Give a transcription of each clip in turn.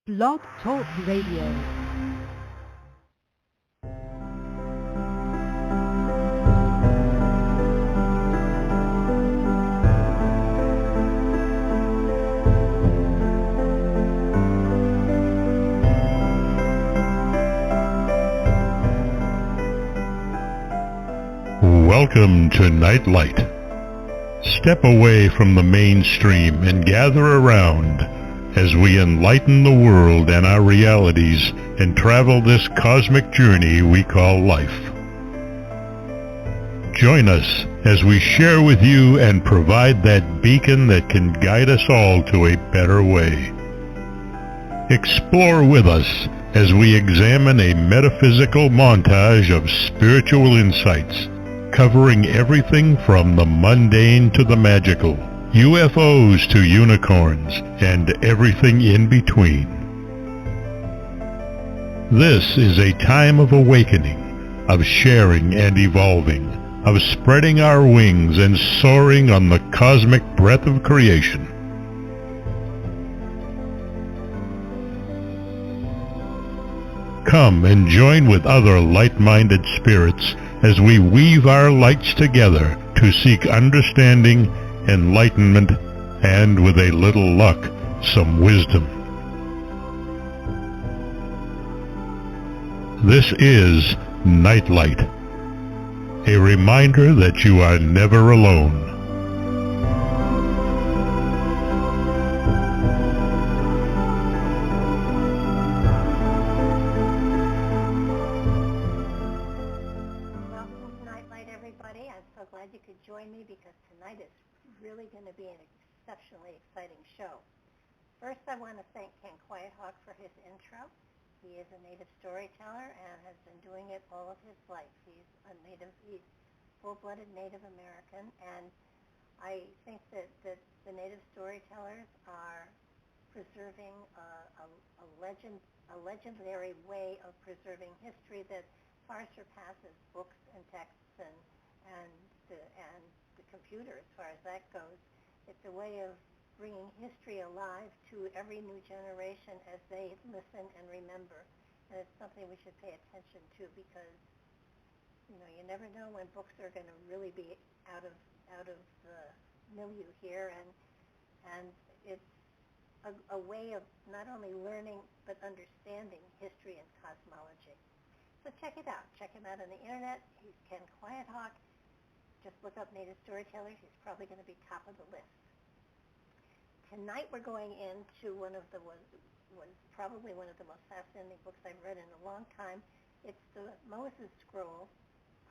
Blog Talk Radio. Welcome to Nightlight. Step away from the mainstream and gather around as we enlighten the world and our realities and travel this cosmic journey we call life. Join us as we share with you and provide that beacon that can guide us all to a better way. Explore with us as we examine a metaphysical montage of spiritual insights, covering everything from the mundane to the magical, UFOs to unicorns, and everything in between. This is a time of awakening, of sharing and evolving, of spreading our wings and soaring on the cosmic breath of creation. Come and join with other light-minded spirits as we weave our lights together to seek understanding, enlightenment, and with a little luck, some wisdom. This is Nightlight, a reminder that you are never alone. First, I want to thank Ken Quiethawk for his intro. He is a native storyteller and has been doing it all of his life. He's full-blooded Native American, and I think that the native storytellers are preserving a legendary way of preserving history that far surpasses books and texts and the computer as far as that goes. It's a way of bringing history alive to every new generation as they listen and remember. And it's something we should pay attention to because, you never know when books are going to really be out of the milieu here. And it's a way of not only learning but understanding history and cosmology. So check it out. Check him out on the internet. He's Ken Quiethawk. Just look up Native Storytellers. He's probably going to be top of the list. Tonight we're going into was probably one of the most fascinating books I've read in a long time. It's the Moses Scroll,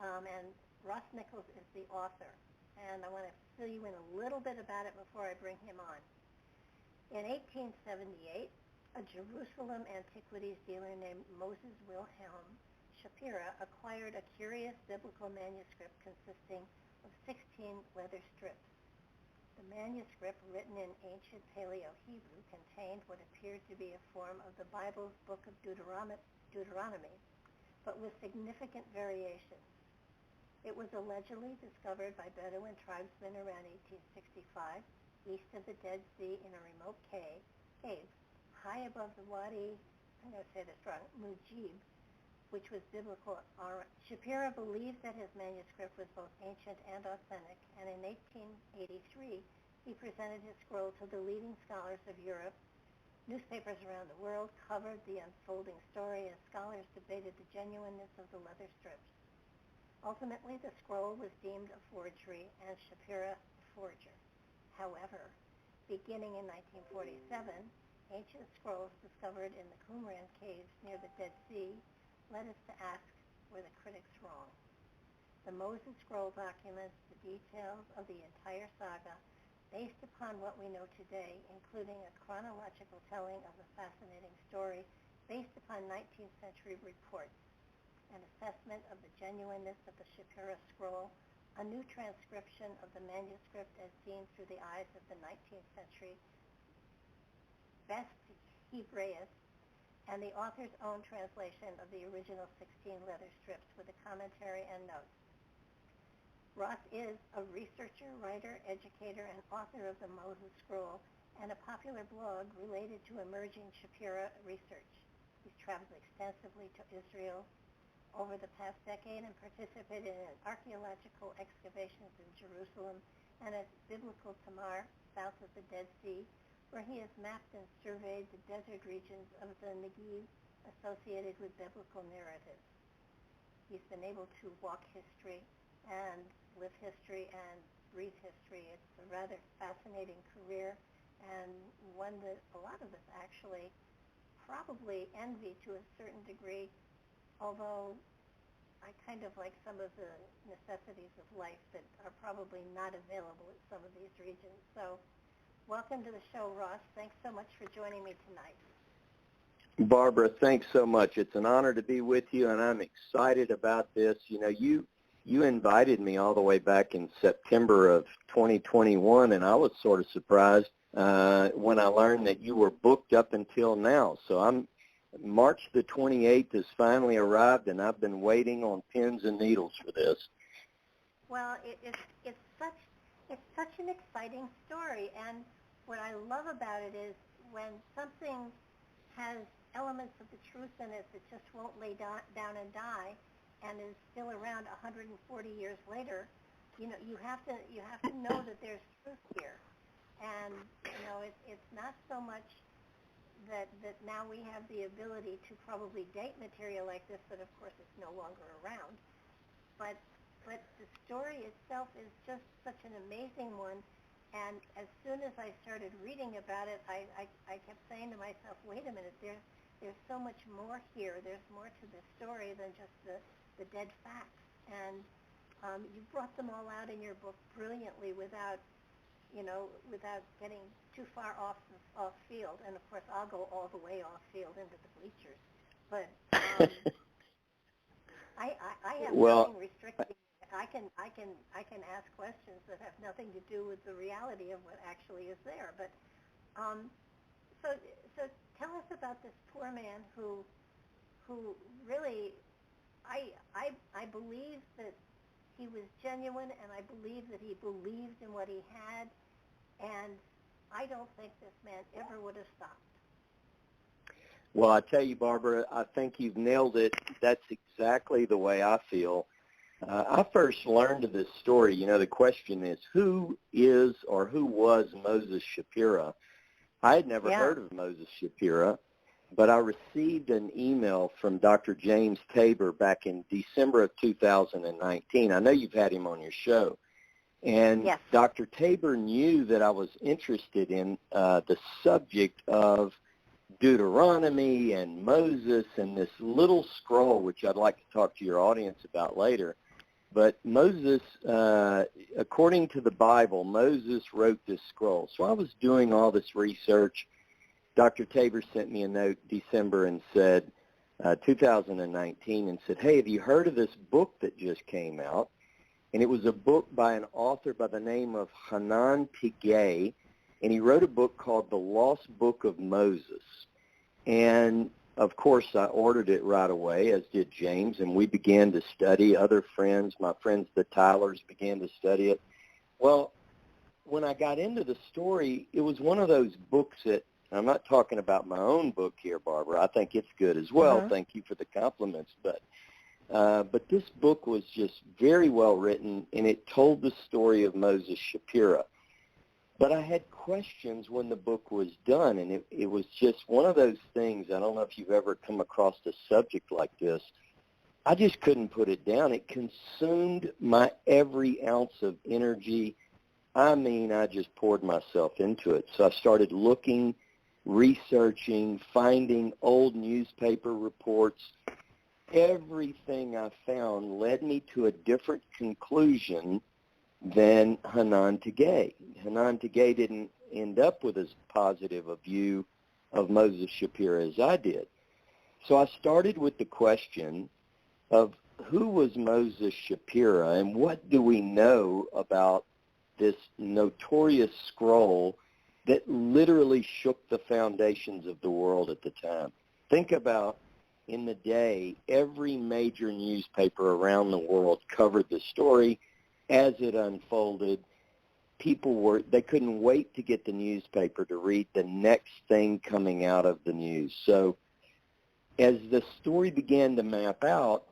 and Ross Nichols is the author. And I want to fill you in a little bit about it before I bring him on. In 1878, a Jerusalem antiquities dealer named Moses Wilhelm Shapira acquired a curious biblical manuscript consisting of 16 leather strips. The manuscript, written in ancient Paleo-Hebrew, contained what appeared to be a form of the Bible's book of Deuteronomy, but with significant variations. It was allegedly discovered by Bedouin tribesmen around 1865, east of the Dead Sea in a remote cave, high above the Wadi, I'm going to say this wrong, Mujib, which was biblical. Shapiro believed that his manuscript was both ancient and authentic, and in 1883 he presented his scroll to the leading scholars of Europe. Newspapers around the world covered the unfolding story as scholars debated the genuineness of the leather strips. Ultimately, the scroll was deemed a forgery and Shapira a forger. However, beginning in 1947, ancient scrolls discovered in the Qumrane caves near the Dead Sea led us to ask, were the critics wrong? The Moses Scroll documents the details of the entire saga based upon what we know today, including a chronological telling of the fascinating story based upon 19th century reports, an assessment of the genuineness of the Shapira scroll, a new transcription of the manuscript as seen through the eyes of the 19th century best Hebraists, and the author's own translation of the original 16 leather strips with a commentary and notes. Ross is a researcher, writer, educator, and author of the Moses Scroll and a popular blog related to emerging Shapira research. He's traveled extensively to Israel over the past decade and participated in archaeological excavations in Jerusalem and at biblical Tamar, south of the Dead Sea, where he has mapped and surveyed the desert regions of the Negev associated with biblical narratives. He's been able to walk history and live history and breathe history. It's a rather fascinating career and one that a lot of us actually probably envy to a certain degree, although I kind of like some of the necessities of life that are probably not available in some of these regions. So welcome to the show, Ross. Thanks so much for joining me tonight. Barbara, thanks so much. It's an honor to be with you, and I'm excited about this. You know, you invited me all the way back in September of 2021, and I was sort of surprised when I learned that you were booked up until now. So March the 28th has finally arrived, and I've been waiting on pins and needles for this. Well, it's such an exciting story, and what I love about it is when something has elements of the truth in it that just won't lay down and die, and is still around 140 years later. You know, you have to know that there's truth here, and you know it's not so much that now we have the ability to probably date material like this that of course is no longer around, but the story itself is just such an amazing one. And as soon as I started reading about it, I kept saying to myself, wait a minute, there's so much more here. There's more to this story than just the dead facts. And you brought them all out in your book brilliantly without getting too far off field. And of course, I'll go all the way off field into the bleachers. But I have nothing restricting. I can ask questions that have nothing to do with the reality of what actually is there. But so tell us about this poor man who really I believe that he was genuine, and I believe that he believed in what he had, and I don't think this man ever would have stopped. Well, I tell you, Barbara, I think you've nailed it. That's exactly the way I feel. I first learned of this story. You know, the question is, who is or who was Moses Shapira? I had never heard of Moses Shapira, but I received an email from Dr. James Tabor back in December of 2019. I know you've had him on your show. And yes. Dr. Tabor knew that I was interested in the subject of Deuteronomy and Moses and this little scroll, which I'd like to talk to your audience about later. But Moses, according to the Bible, Moses wrote this scroll. So I was doing all this research. Dr. Tabor sent me a note December and said, 2019, and said, hey, have you heard of this book that just came out? And it was a book by an author by the name of Arnon, and he wrote a book called The Lost Book of Moses. And of course, I ordered it right away, as did James, and we began to study. Other friends, my friends the Tylers, began to study it. Well, when I got into the story, it was one of those books that, I'm not talking about my own book here, Barbara. I think it's good as well. Uh-huh. Thank you for the compliments. But this book was just very well written, and it told the story of Moses Shapira. But I had questions when the book was done, and it was just one of those things. I don't know if you've ever come across a subject like this. I just couldn't put it down. It consumed my every ounce of energy. I mean, I just poured myself into it. So I started looking, researching, finding old newspaper reports. Everything I found led me to a different conclusion than Hanan Tagay. Hanan Tagay didn't end up with as positive a view of Moses Shapira as I did. So I started with the question of who was Moses Shapira and what do we know about this notorious scroll that literally shook the foundations of the world at the time. Think about, in the day, every major newspaper around the world covered the story as it unfolded. they couldn't wait to get the newspaper to read the next thing coming out of the news. So as the story began to map out,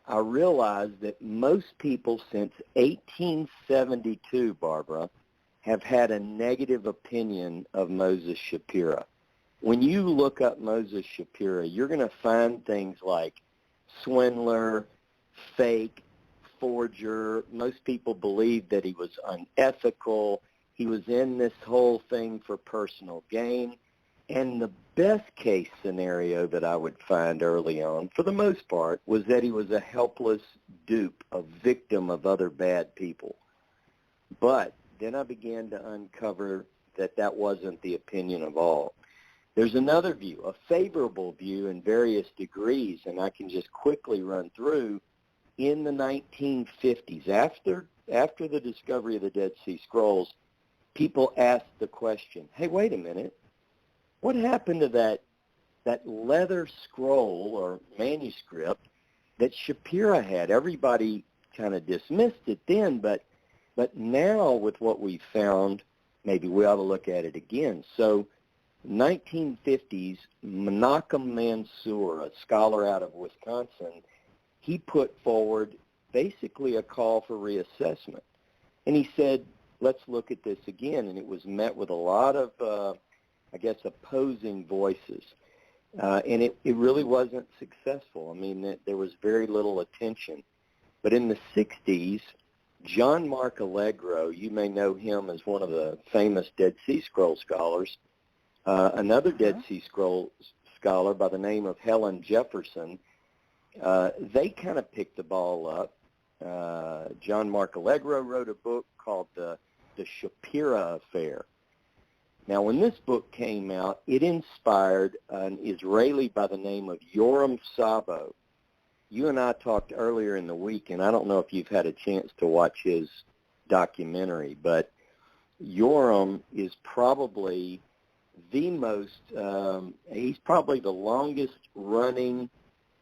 I realized that most people since 1872, Barbara, have had a negative opinion of Moses Shapira. When you look up Moses Shapira, you're going to find things like swindler, fake, forger. Most people believe that he was unethical. He was in this whole thing for personal gain. And the best case scenario that I would find early on, for the most part, was that he was a helpless dupe, a victim of other bad people. But then I began to uncover that that wasn't the opinion of all. There's another view, a favorable view in various degrees, and I can just quickly run through. In the 1950s, after the discovery of the Dead Sea Scrolls, people asked the question, hey, wait a minute, what happened to that leather scroll or manuscript that Shapira had? Everybody kind of dismissed it then, but now with what we found, maybe we ought to look at it again. So 1950s, Menachem Mansour, a scholar out of Wisconsin, he put forward basically a call for reassessment. And he said, let's look at this again. And it was met with a lot of, opposing voices. And it really wasn't successful. I mean, there was very little attention. But in the 60s, John Mark Allegro, you may know him as one of the famous Dead Sea Scroll scholars, another Dead Sea Scroll scholar by the name of Helen Jefferson, they kind of picked the ball up. John Mark Allegro wrote a book called The Shapira Affair. Now, when this book came out, it inspired an Israeli by the name of Yoram Sabo. You and I talked earlier in the week, and I don't know if you've had a chance to watch his documentary, but Yoram is probably he's probably the longest running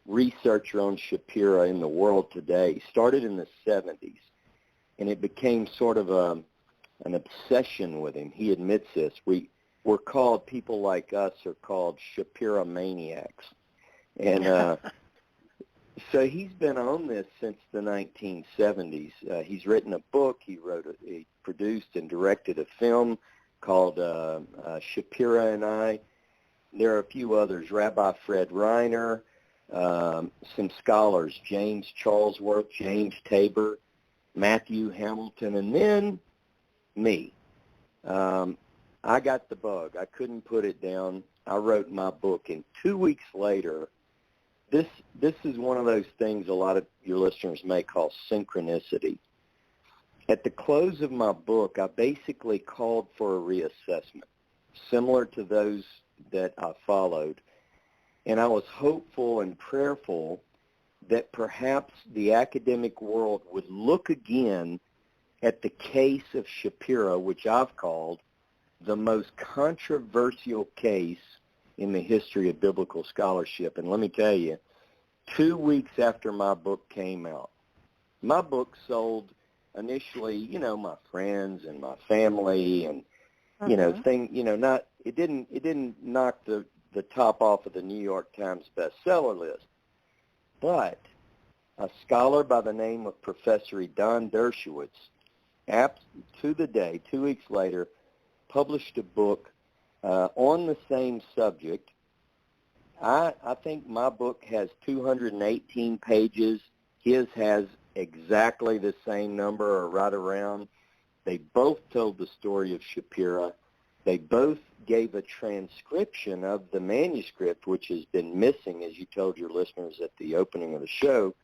researcher on Shapira in the world today. He started in the 70s, and it became sort of an obsession with him. He admits this. People like us are called Shapira maniacs. And so he's been on this since the 1970s. He's written a book. He produced and directed a film called Shapira and I. There are a few others, Rabbi Fred Reiner, some scholars, James Charlesworth, James Tabor, Matthew Hamilton, and then me. I got the bug. I couldn't put it down. I wrote my book, and 2 weeks later, this is one of those things a lot of your listeners may call synchronicity. At the close of my book, I basically called for a reassessment, similar to those that I followed. And I was hopeful and prayerful that perhaps the academic world would look again at the case of Shapira, which I've called the most controversial case in the history of biblical scholarship. And let me tell you, 2 weeks after my book came out, my book sold initially, my friends and my family and, it didn't knock the top off of the New York Times bestseller list. But a scholar by the name of Professor Don Dershowitz, to the day, 2 weeks later, published a book on the same subject. I think my book has 218 pages. His has exactly the same number or right around. They both told the story of Shapira. They both gave a transcription of the manuscript, which has been missing, as you told your listeners at the opening of the show,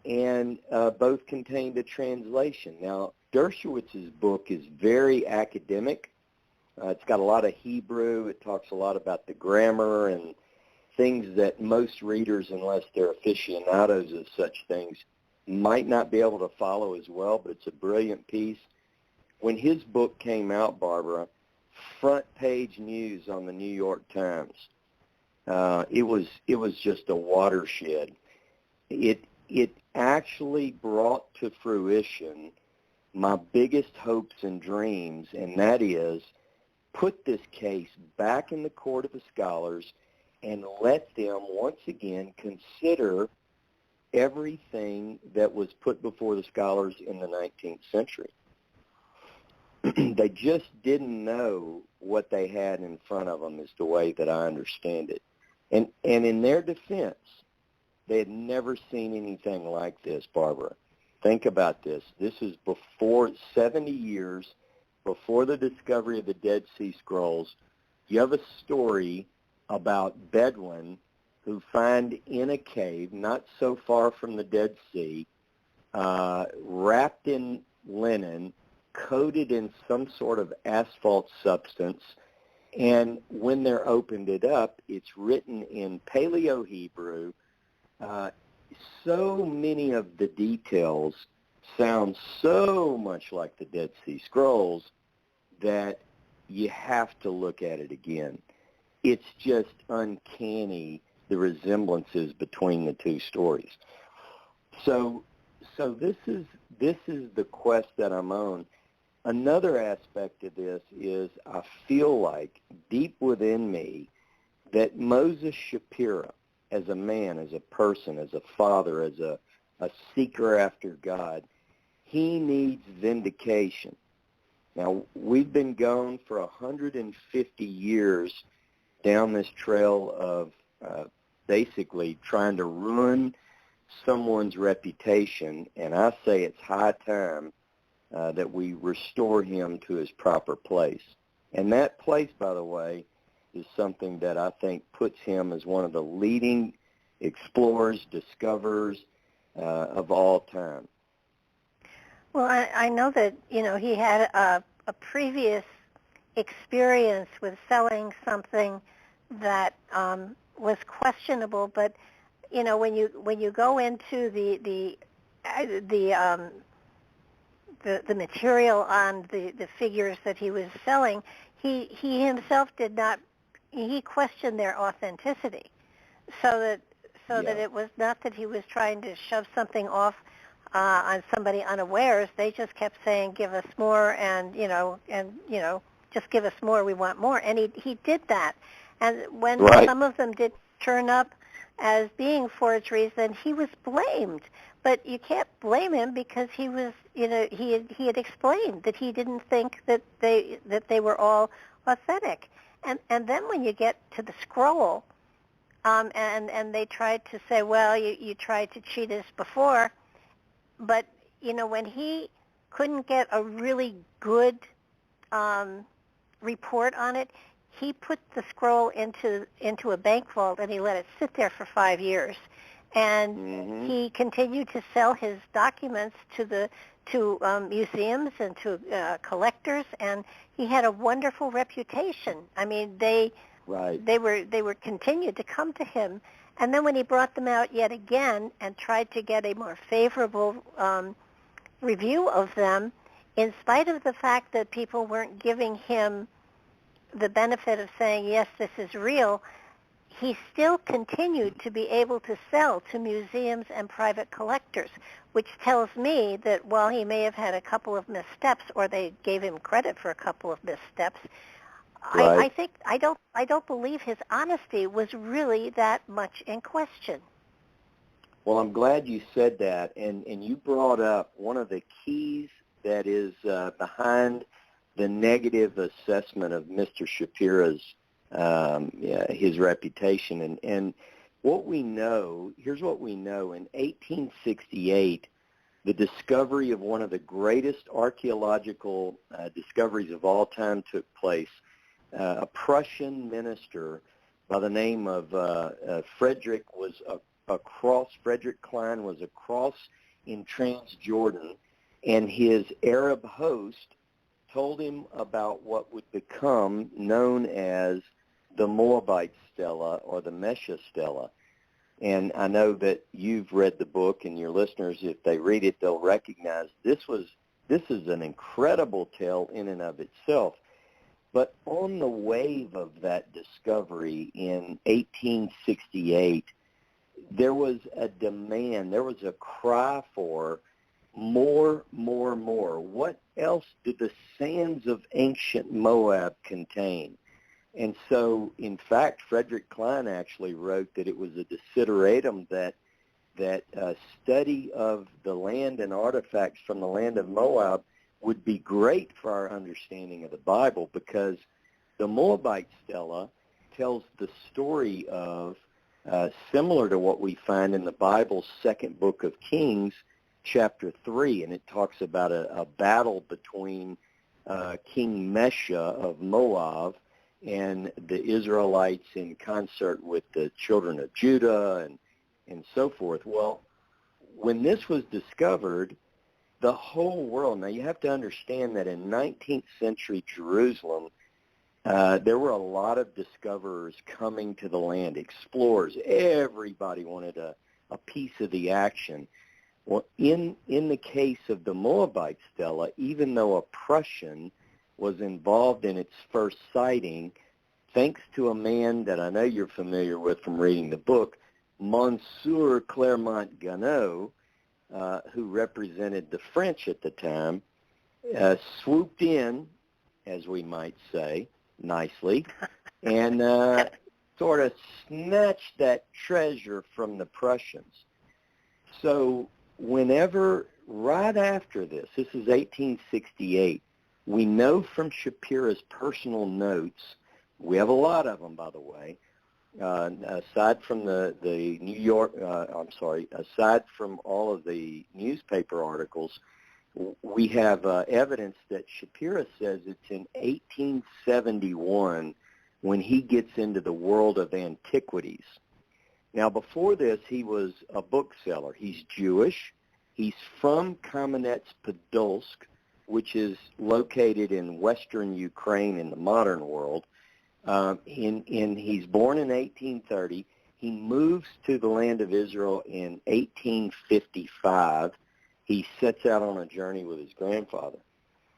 and both contained a translation. Now, Dershowitz's book is very academic. It's got a lot of Hebrew. It talks a lot about the grammar and things that most readers, unless they're aficionados of such things, might not be able to follow as well, but it's a brilliant piece. When his book came out, Barbara, front page news on the New York Times. It was just a watershed. It actually brought to fruition my biggest hopes and dreams, and that is put this case back in the court of the scholars and let them once again consider everything that was put before the scholars in the 19th century. They just didn't know what they had in front of them is the way that I understand it. And in their defense, they had never seen anything like this, Barbara. Think about this. This is before 70 years before the discovery of the Dead Sea Scrolls. You have a story about Bedouin who find in a cave not so far from the Dead Sea, wrapped in linen, coated in some sort of asphalt substance, and when they're opened it up, it's written in Paleo-Hebrew. So many of the details sound so much like the Dead Sea Scrolls that you have to look at it again. It's just uncanny, the resemblances between the two stories. So this is the quest that I'm on. Another aspect of this is I feel like deep within me that Moses Shapira, as a man, as a person, as a father, as a seeker after God, he needs vindication. Now, we've been going for 150 years down this trail of basically trying to ruin someone's reputation, and I say it's high time that we restore him to his proper place. And that place, by the way, is something that I think puts him as one of the leading explorers, discoverers of all time. Well, I know that, he had a previous experience with selling something that was questionable, but, when you go into the material on the figures that he was selling, he himself did not, he questioned their authenticity, so that it was not that he was trying to shove something off on somebody unawares. They just kept saying, give us more, and just give us more, we want more. And he did that. And when some of them did turn up as being forgeries, then he was blamed. But you can't blame him because he was, he had explained that he didn't think that they were all authentic. And then when you get to the scroll, and they tried to say, well, you tried to cheat us before, but when he couldn't get a really good report on it, he put the scroll into a bank vault and he let it sit there for 5 years. And he continued to sell his documents to museums and to collectors, and he had a wonderful reputation. I mean, they were continued to come to him. And then when he brought them out yet again and tried to get a more favorable review of them, in spite of the fact that people weren't giving him the benefit of saying, yes, this is real, he still continued to be able to sell to museums and private collectors, which tells me that while he may have had a couple of missteps, or they gave him credit for a couple of missteps, I don't believe his honesty was really that much in question. Well, I'm glad you said that, and you brought up one of the keys that is behind the negative assessment of Mr. Shapira's his reputation. And what we know, here's what we know. In 1868, the discovery of one of the greatest archaeological discoveries of all time took place. A Prussian minister by the name of Frederick Klein was across in Transjordan, and his Arab host told him about what would become known as the Moabite Stela or the Mesha Stela. And I know that you've read the book, and your listeners, if they read it, they'll recognize this is an incredible tale in and of itself. But on the wave of that discovery in 1868, there was a demand, there was a cry for more. What else do the sands of ancient Moab contain? And so, in fact, Frederick Klein actually wrote that it was a desideratum that study of the land and artifacts from the land of Moab would be great for our understanding of the Bible, because the Moabite stela tells the story of, similar to what we find in the Bible's second book of Kings, chapter 3, and it talks about a battle between King Mesha of Moab and the Israelites in concert with the children of Judah and so forth. Well, when this was discovered, the whole world, now you have to understand that in 19th century Jerusalem, there were a lot of discoverers coming to the land, explorers. Everybody wanted a piece of the action. Well, in the case of the Moabite stela, even though a Prussian was involved in its first sighting, thanks to a man that I know you're familiar with from reading the book, Monsieur Clermont-Ganneau, who represented the French at the time, swooped in, as we might say, nicely, and sort of snatched that treasure from the Prussians. So whenever, right after this is 1868, we know from Shapira's personal notes, we have a lot of them, by the way, aside from aside from all of the newspaper articles, we have evidence that Shapira says it's in 1871 when he gets into the world of antiquities. Now, before this, he was a bookseller. He's Jewish. He's from Kamenets-Podolsk, which is located in western Ukraine in the modern world. He's born in 1830. He moves to the land of Israel in 1855. He sets out on a journey with his grandfather.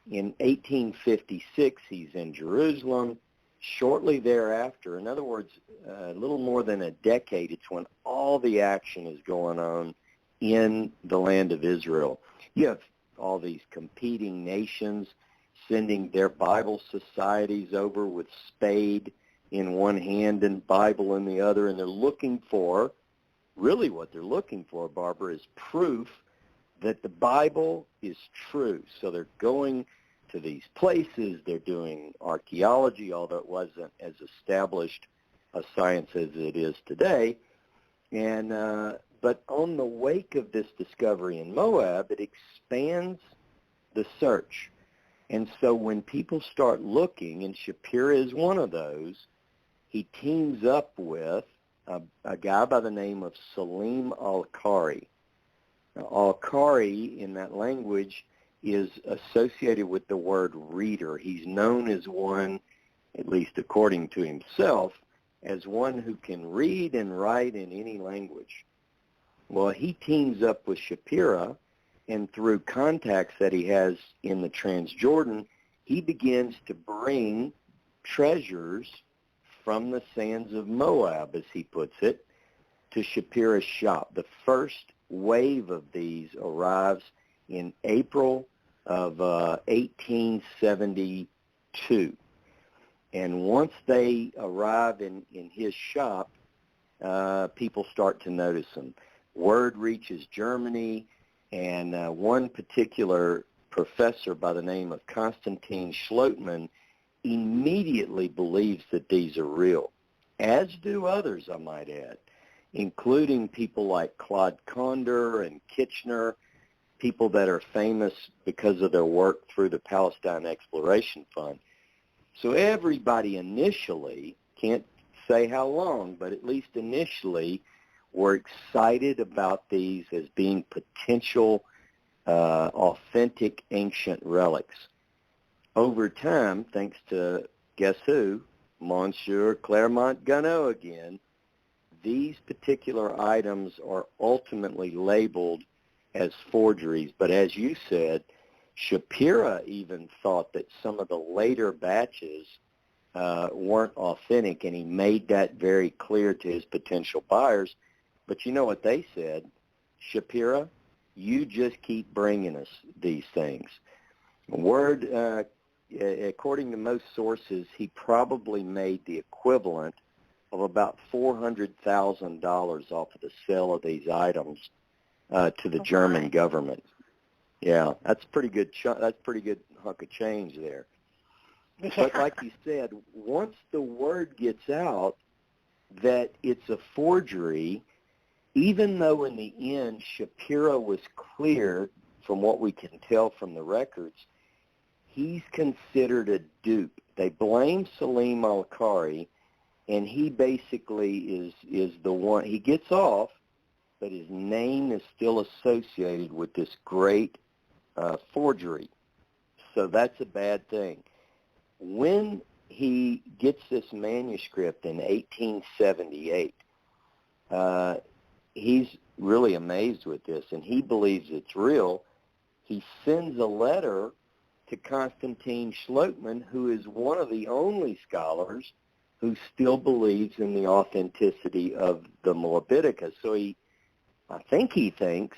In 1856, he's in Jerusalem. Shortly thereafter, in other words, a little more than a decade, it's when all the action is going on in the land of Israel. You have all these competing nations sending their Bible societies over with spade in one hand and Bible in the other, and they're looking for, really what they're looking for, Barbara, is proof that the Bible is true. So they're going to these places, they're doing archaeology, although it wasn't as established a science as it is today. And but on the wake of this discovery in Moab, it expands the search. And so when people start looking, and Shapira is one of those, he teams up with a guy by the name of Salim al-Qari. Now, al-Qari in that language is associated with the word reader. He's known as one, at least according to himself, as one who can read and write in any language. Well, he teams up with Shapira, and through contacts that he has in the Transjordan, he begins to bring treasures from the sands of Moab, as he puts it, to Shapira's shop. The first wave of these arrives in April of 1872. And once they arrive in his shop, people start to notice them. Word reaches Germany, and one particular professor by the name of Konstantin Schlotman immediately believes that these are real, as do others, I might add, including people like Claude Condor and Kitchener, people that are famous because of their work through the Palestine Exploration Fund. So everybody initially, can't say how long, but at least initially, were excited about these as being potential authentic ancient relics. Over time, thanks to, guess who, Monsieur Clermont-Ganneau again, these particular items are ultimately labeled as forgeries. But as you said, Shapira even thought that some of the later batches weren't authentic, and he made that very clear to his potential buyers. But you know what they said? Shapira, You just keep bringing us these things. Word, according to most sources, he probably made the equivalent of about $400,000 off of the sale of these items to the German government. Yeah, that's pretty good. That's pretty good hunk of change there. Yeah. But like you said, once the word gets out that it's a forgery, even though in the end Shapiro was clear from what we can tell from the records, he's considered a dupe. They blame Salim al-Khari, and he basically is the one. He gets off, but his name is still associated with this great forgery. So that's a bad thing. When he gets this manuscript in 1878, he's really amazed with this, and he believes it's real. He sends a letter to Constantine Schlotman, who is one of the only scholars who still believes in the authenticity of the Moabitica. So I think he thinks,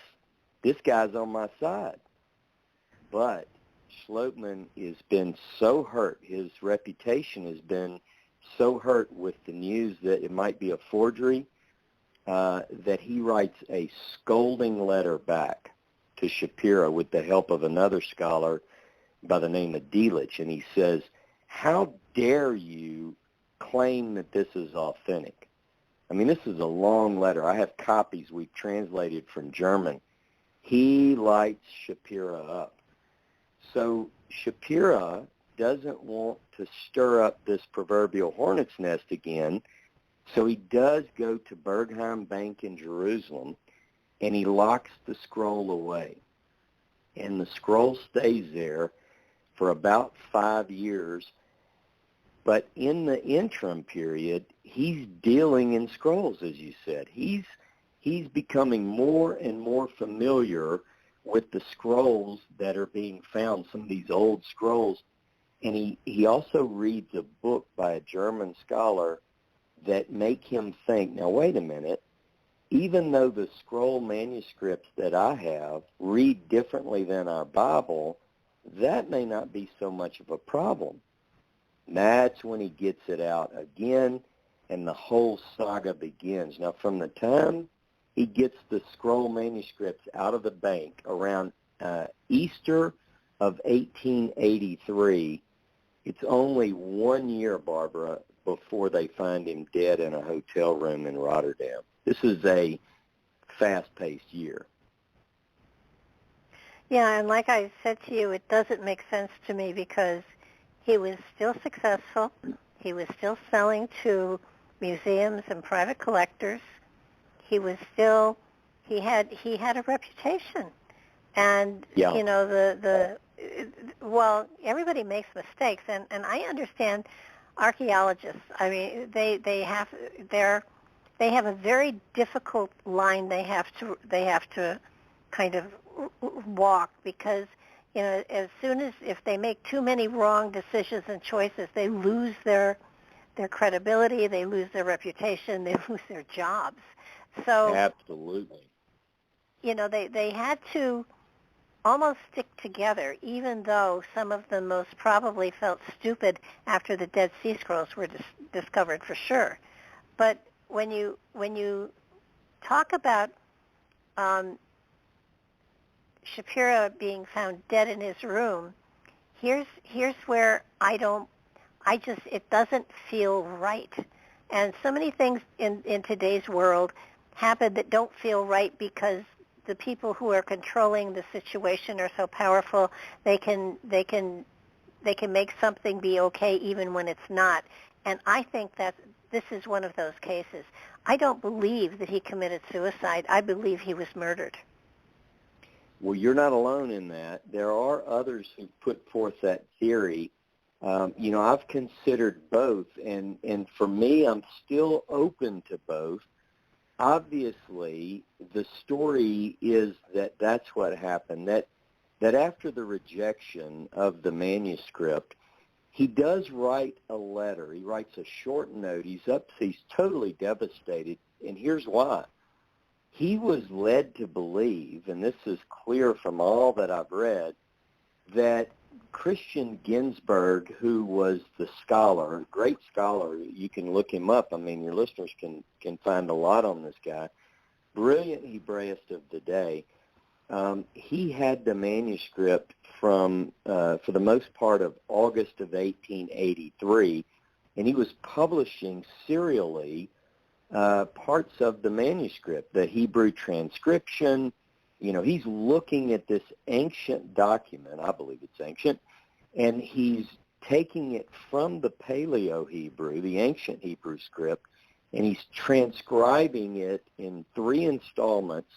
this guy's on my side. But Schlotman has been so hurt, his reputation has been so hurt with the news that it might be a forgery, that he writes a scolding letter back to Shapiro with the help of another scholar by the name of Delitzsch, and he says, how dare you claim that this is authentic? I mean, this is a long letter. I have copies we've translated from German. He lights Shapiro up. So Shapiro doesn't want to stir up this proverbial hornet's nest again, so he does go to Bergheim Bank in Jerusalem, and he locks the scroll away. And the scroll stays there for about 5 years. But in the interim period, he's dealing in scrolls, as you said. He's becoming more and more familiar with the scrolls that are being found, some of these old scrolls. And he also reads a book by a German scholar that make him think, now wait a minute, even though the scroll manuscripts that I have read differently than our Bible, that may not be so much of a problem. And that's when he gets it out again, and the whole saga begins. Now, from the time he gets the scroll manuscripts out of the bank around Easter of 1883, it's only 1 year, Barbara, before they find him dead in a hotel room in Rotterdam. This is a fast-paced year. Yeah, and like I said to you, it doesn't make sense to me because he was still successful. He was still selling to museums and private collectors. He was still, he had a reputation. And, yeah. you know, well, everybody makes mistakes, and I understand archaeologists. I mean, they have a very difficult line they have to kind of walk, because, you know, as soon as if they make too many wrong decisions and choices, they lose their credibility, they lose their reputation, they lose their jobs. So absolutely, you know, they had to almost stick together, even though some of them most probably felt stupid after the Dead Sea Scrolls were discovered for sure. But when you talk about Shapiro being found dead in his room, here's where it doesn't feel right. And so many things in today's world happen that don't feel right because the people who are controlling the situation are so powerful. They can make something be okay even when it's not. And I think that this is one of those cases. I don't believe that he committed suicide. I believe he was murdered. Well, you're not alone in that. There are others who put forth that theory. You know, I've considered both, and for me, I'm still open to both. Obviously, the story is that that's what happened, that after the rejection of the manuscript, he does write a letter. He writes a short note. He's totally devastated, and here's why. he was led to believe, and this is clear from all that I've read, that Christian Ginsberg, who was the scholar, a great scholar, you can look him up. I mean, your listeners can find a lot on this guy, brilliant Hebraist of the day. He had the manuscript from, for the most part, of August of 1883, and he was publishing serially parts of the manuscript, the Hebrew transcription. He's looking at this ancient document, I believe it's ancient, and he's taking it from the Paleo-Hebrew, the ancient Hebrew script, and he's transcribing it in 3 installments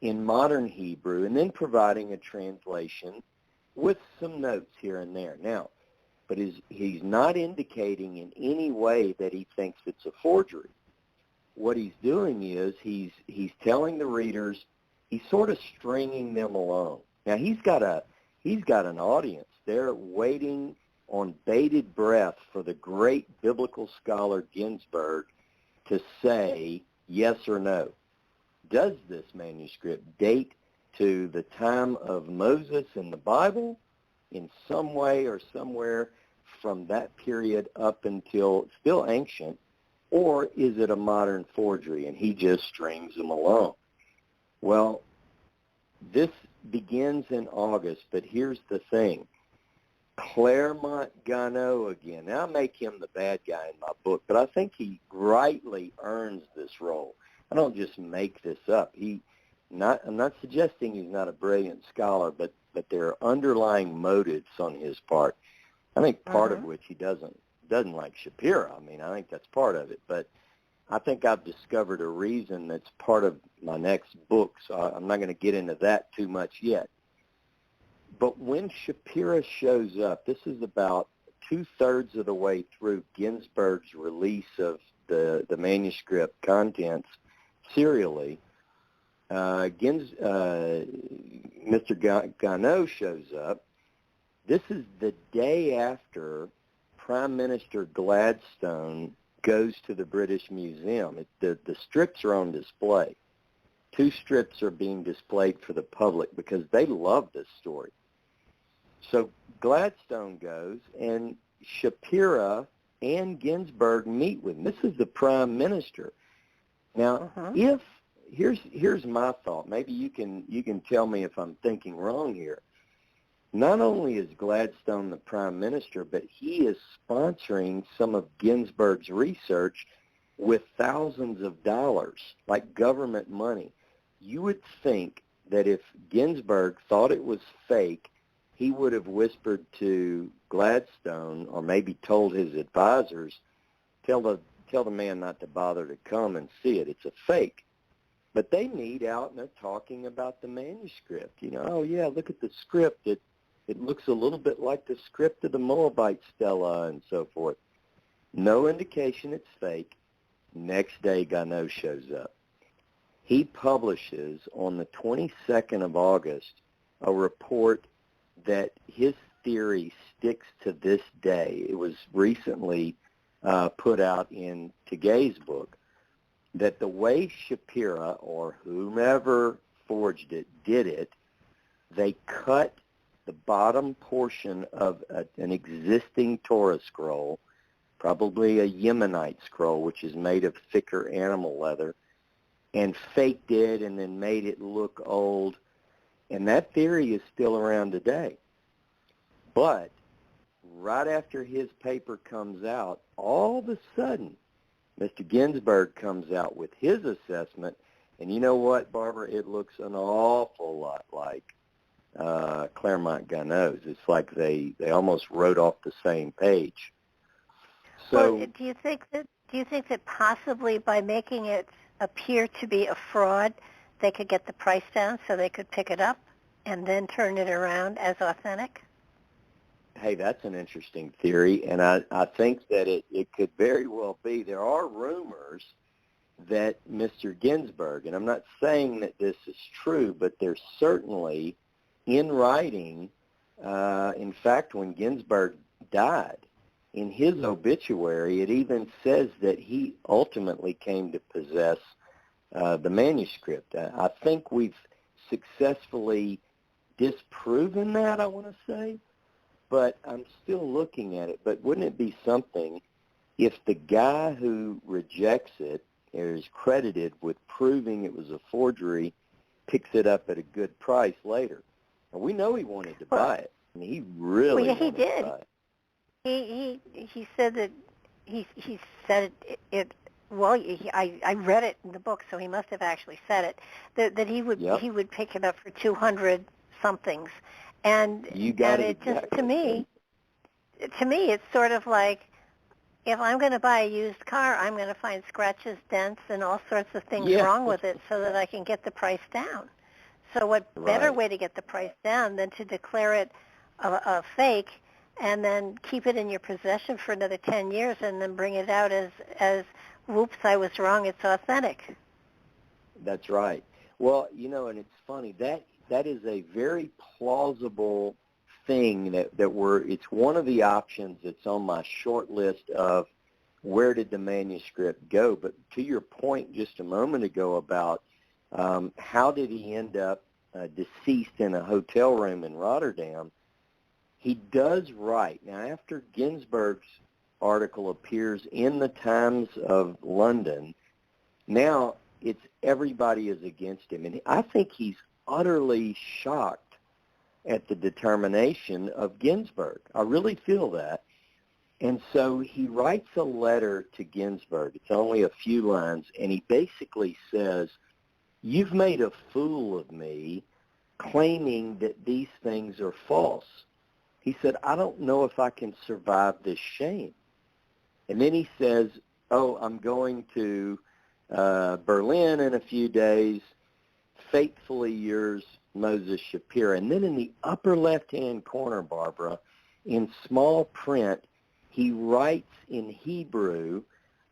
in modern Hebrew, and then providing a translation with some notes here and there. Now, but he's not indicating in any way that he thinks it's a forgery. What he's doing is he's telling the readers, he's sort of stringing them along. Now he's got an audience. They're waiting on bated breath for the great biblical scholar Ginsberg to say yes or no. Does this manuscript date to the time of Moses in the Bible in some way or somewhere from that period up until still ancient, or is it a modern forgery? And he just strings them along. Well, this begins in August, but here's the thing. Claremont Gano again. Now I make him the bad guy in my book, but I think he rightly earns this role. I don't just make this up. I'm not suggesting he's not a brilliant scholar, but there are underlying motives on his part. I think part of which he doesn't like Shapiro. I mean, I think that's part of it, but I think I've discovered a reason that's part of my next book, so I'm not going to get into that too much yet. But when Shapiro shows up, this is about 2/3 of the way through Ginsberg's release of the manuscript contents serially. Mr. Gano shows up. This is the day after Prime Minister Gladstone goes to the British Museum. The strips are on display. 2 strips are being displayed for the public because they love this story. So Gladstone goes, and Shapira and Ginsberg meet with him. This is the Prime Minister. Now, here's my thought. Maybe you can tell me if I'm thinking wrong here. Not only is Gladstone the Prime Minister, but he is sponsoring some of Ginsberg's research with thousands of dollars, like government money. You would think that if Ginsberg thought it was fake, he would have whispered to Gladstone, or maybe told his advisors, tell the man not to bother to come and see it. It's a fake. But they meet out and they're talking about the manuscript. Oh yeah, look at the script. It looks a little bit like the script of the Moabite stela and so forth. No indication it's fake. Next day, Gano shows up. He publishes on the 22nd of August a report that his theory sticks to this day. It was recently put out in Tegay's book, that the way Shapira or whomever forged it did it, they cut the bottom portion of an existing Torah scroll, probably a Yemenite scroll, which is made of thicker animal leather, and faked it and then made it look old. And that theory is still around today. But right after his paper comes out, all of a sudden, Mr. Ginsberg comes out with his assessment, and you know what, Barbara? It looks an awful lot like Claremont Gano's. It's like they almost wrote off the same page. So, well, do you think that possibly by making it appear to be a fraud, they could get the price down so they could pick it up and then turn it around as authentic? Hey, that's an interesting theory, and I think that it could very well be. There are rumors that Mr. Ginsberg, and I'm not saying that this is true, but there's certainly in writing, in fact, when Ginsberg died, in his obituary, it even says that he ultimately came to possess the manuscript. I think we've successfully disproven that, I want to say, but I'm still looking at it. But wouldn't it be something if the guy who rejects it or is credited with proving it was a forgery picks it up at a good price later? And we know he wanted to buy it. I mean, he really wanted to buy it. He said that he said it well, I read it in the book, so he must have actually said it, that he would pick it up for 200 somethings. And you got and it just exactly. to me it's sort of like, if I'm going to buy a used car, I'm going to find scratches, dents, and all sorts of things wrong with it so that I can get the price down. So what better way to get the price down than to declare it a fake and then keep it in your possession for another 10 years and then bring it out as whoops, I was wrong, it's authentic. That's right. Well, and it's funny, that is a very plausible thing it's one of the options that's on my short list of where did the manuscript go. But to your point just a moment ago about how did he end up deceased in a hotel room in Rotterdam, he does write. Now, after Ginsberg's article appears in the Times of London, now it's everybody is against him. And I think he's utterly shocked at the determination of Ginsberg. I really feel that. And so he writes a letter to Ginsberg. It's only a few lines, and he basically says, "You've made a fool of me claiming that these things are false." He said, "I don't know if I can survive this shame." And then he says, "Oh, I'm going to Berlin in a few days. Faithfully yours, Moses Shapiro." And then in the upper left-hand corner, Barbara, in small print, he writes in Hebrew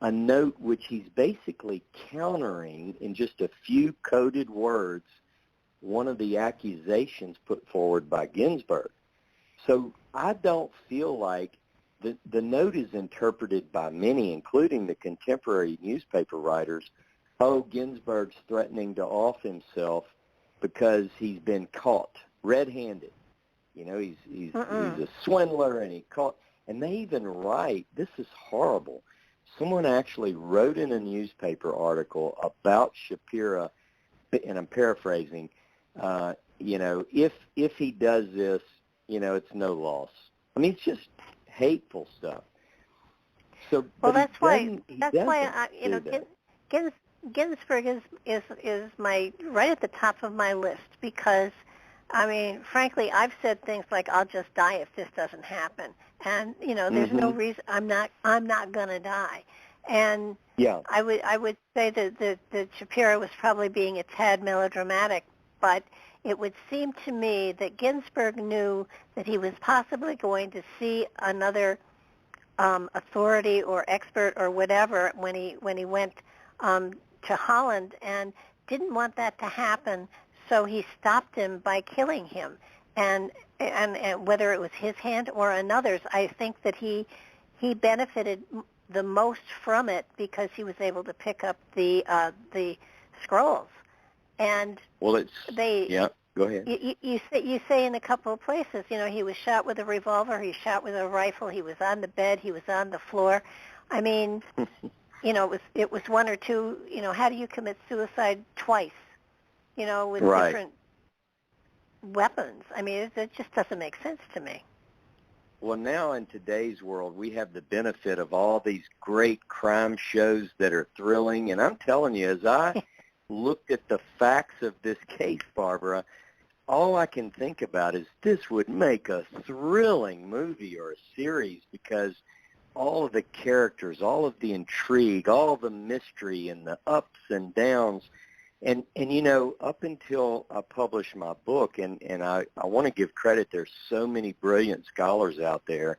a note which he's basically countering in just a few coded words one of the accusations put forward by Ginsberg. So I don't feel like the note is interpreted by many, including the contemporary newspaper writers, oh, Ginsberg's threatening to off himself because he's been caught red-handed. He's a swindler and he caught. And they even write, this is horrible, someone actually wrote in a newspaper article about Shapira, and I'm paraphrasing, if he does this, it's no loss. I mean, it's just hateful stuff. So, well, that's why Ginsberg is my right at the top of my list, because I mean, frankly, I've said things like, "I'll just die if this doesn't happen," and there's no reason I'm not gonna die. And I would say that Shapiro was probably being a tad melodramatic, but it would seem to me that Ginsberg knew that he was possibly going to see another authority or expert or whatever when he went to Holland, and didn't want that to happen. So he stopped him by killing him, and whether it was his hand or another's, I think that he benefited the most from it because he was able to pick up the scrolls. And go ahead. You say in a couple of places, he was shot with a revolver, he shot with a rifle, he was on the bed, he was on the floor. I mean, it was one or two. How do you commit suicide twice? With different weapons. I mean, it just doesn't make sense to me. Well, now in today's world, we have the benefit of all these great crime shows that are thrilling. And I'm telling you, as I looked at the facts of this case, Barbara, all I can think about is this would make a thrilling movie or a series, because all of the characters, all of the intrigue, all the mystery and the ups and downs. And up until I published my book, and I want to give credit, there's so many brilliant scholars out there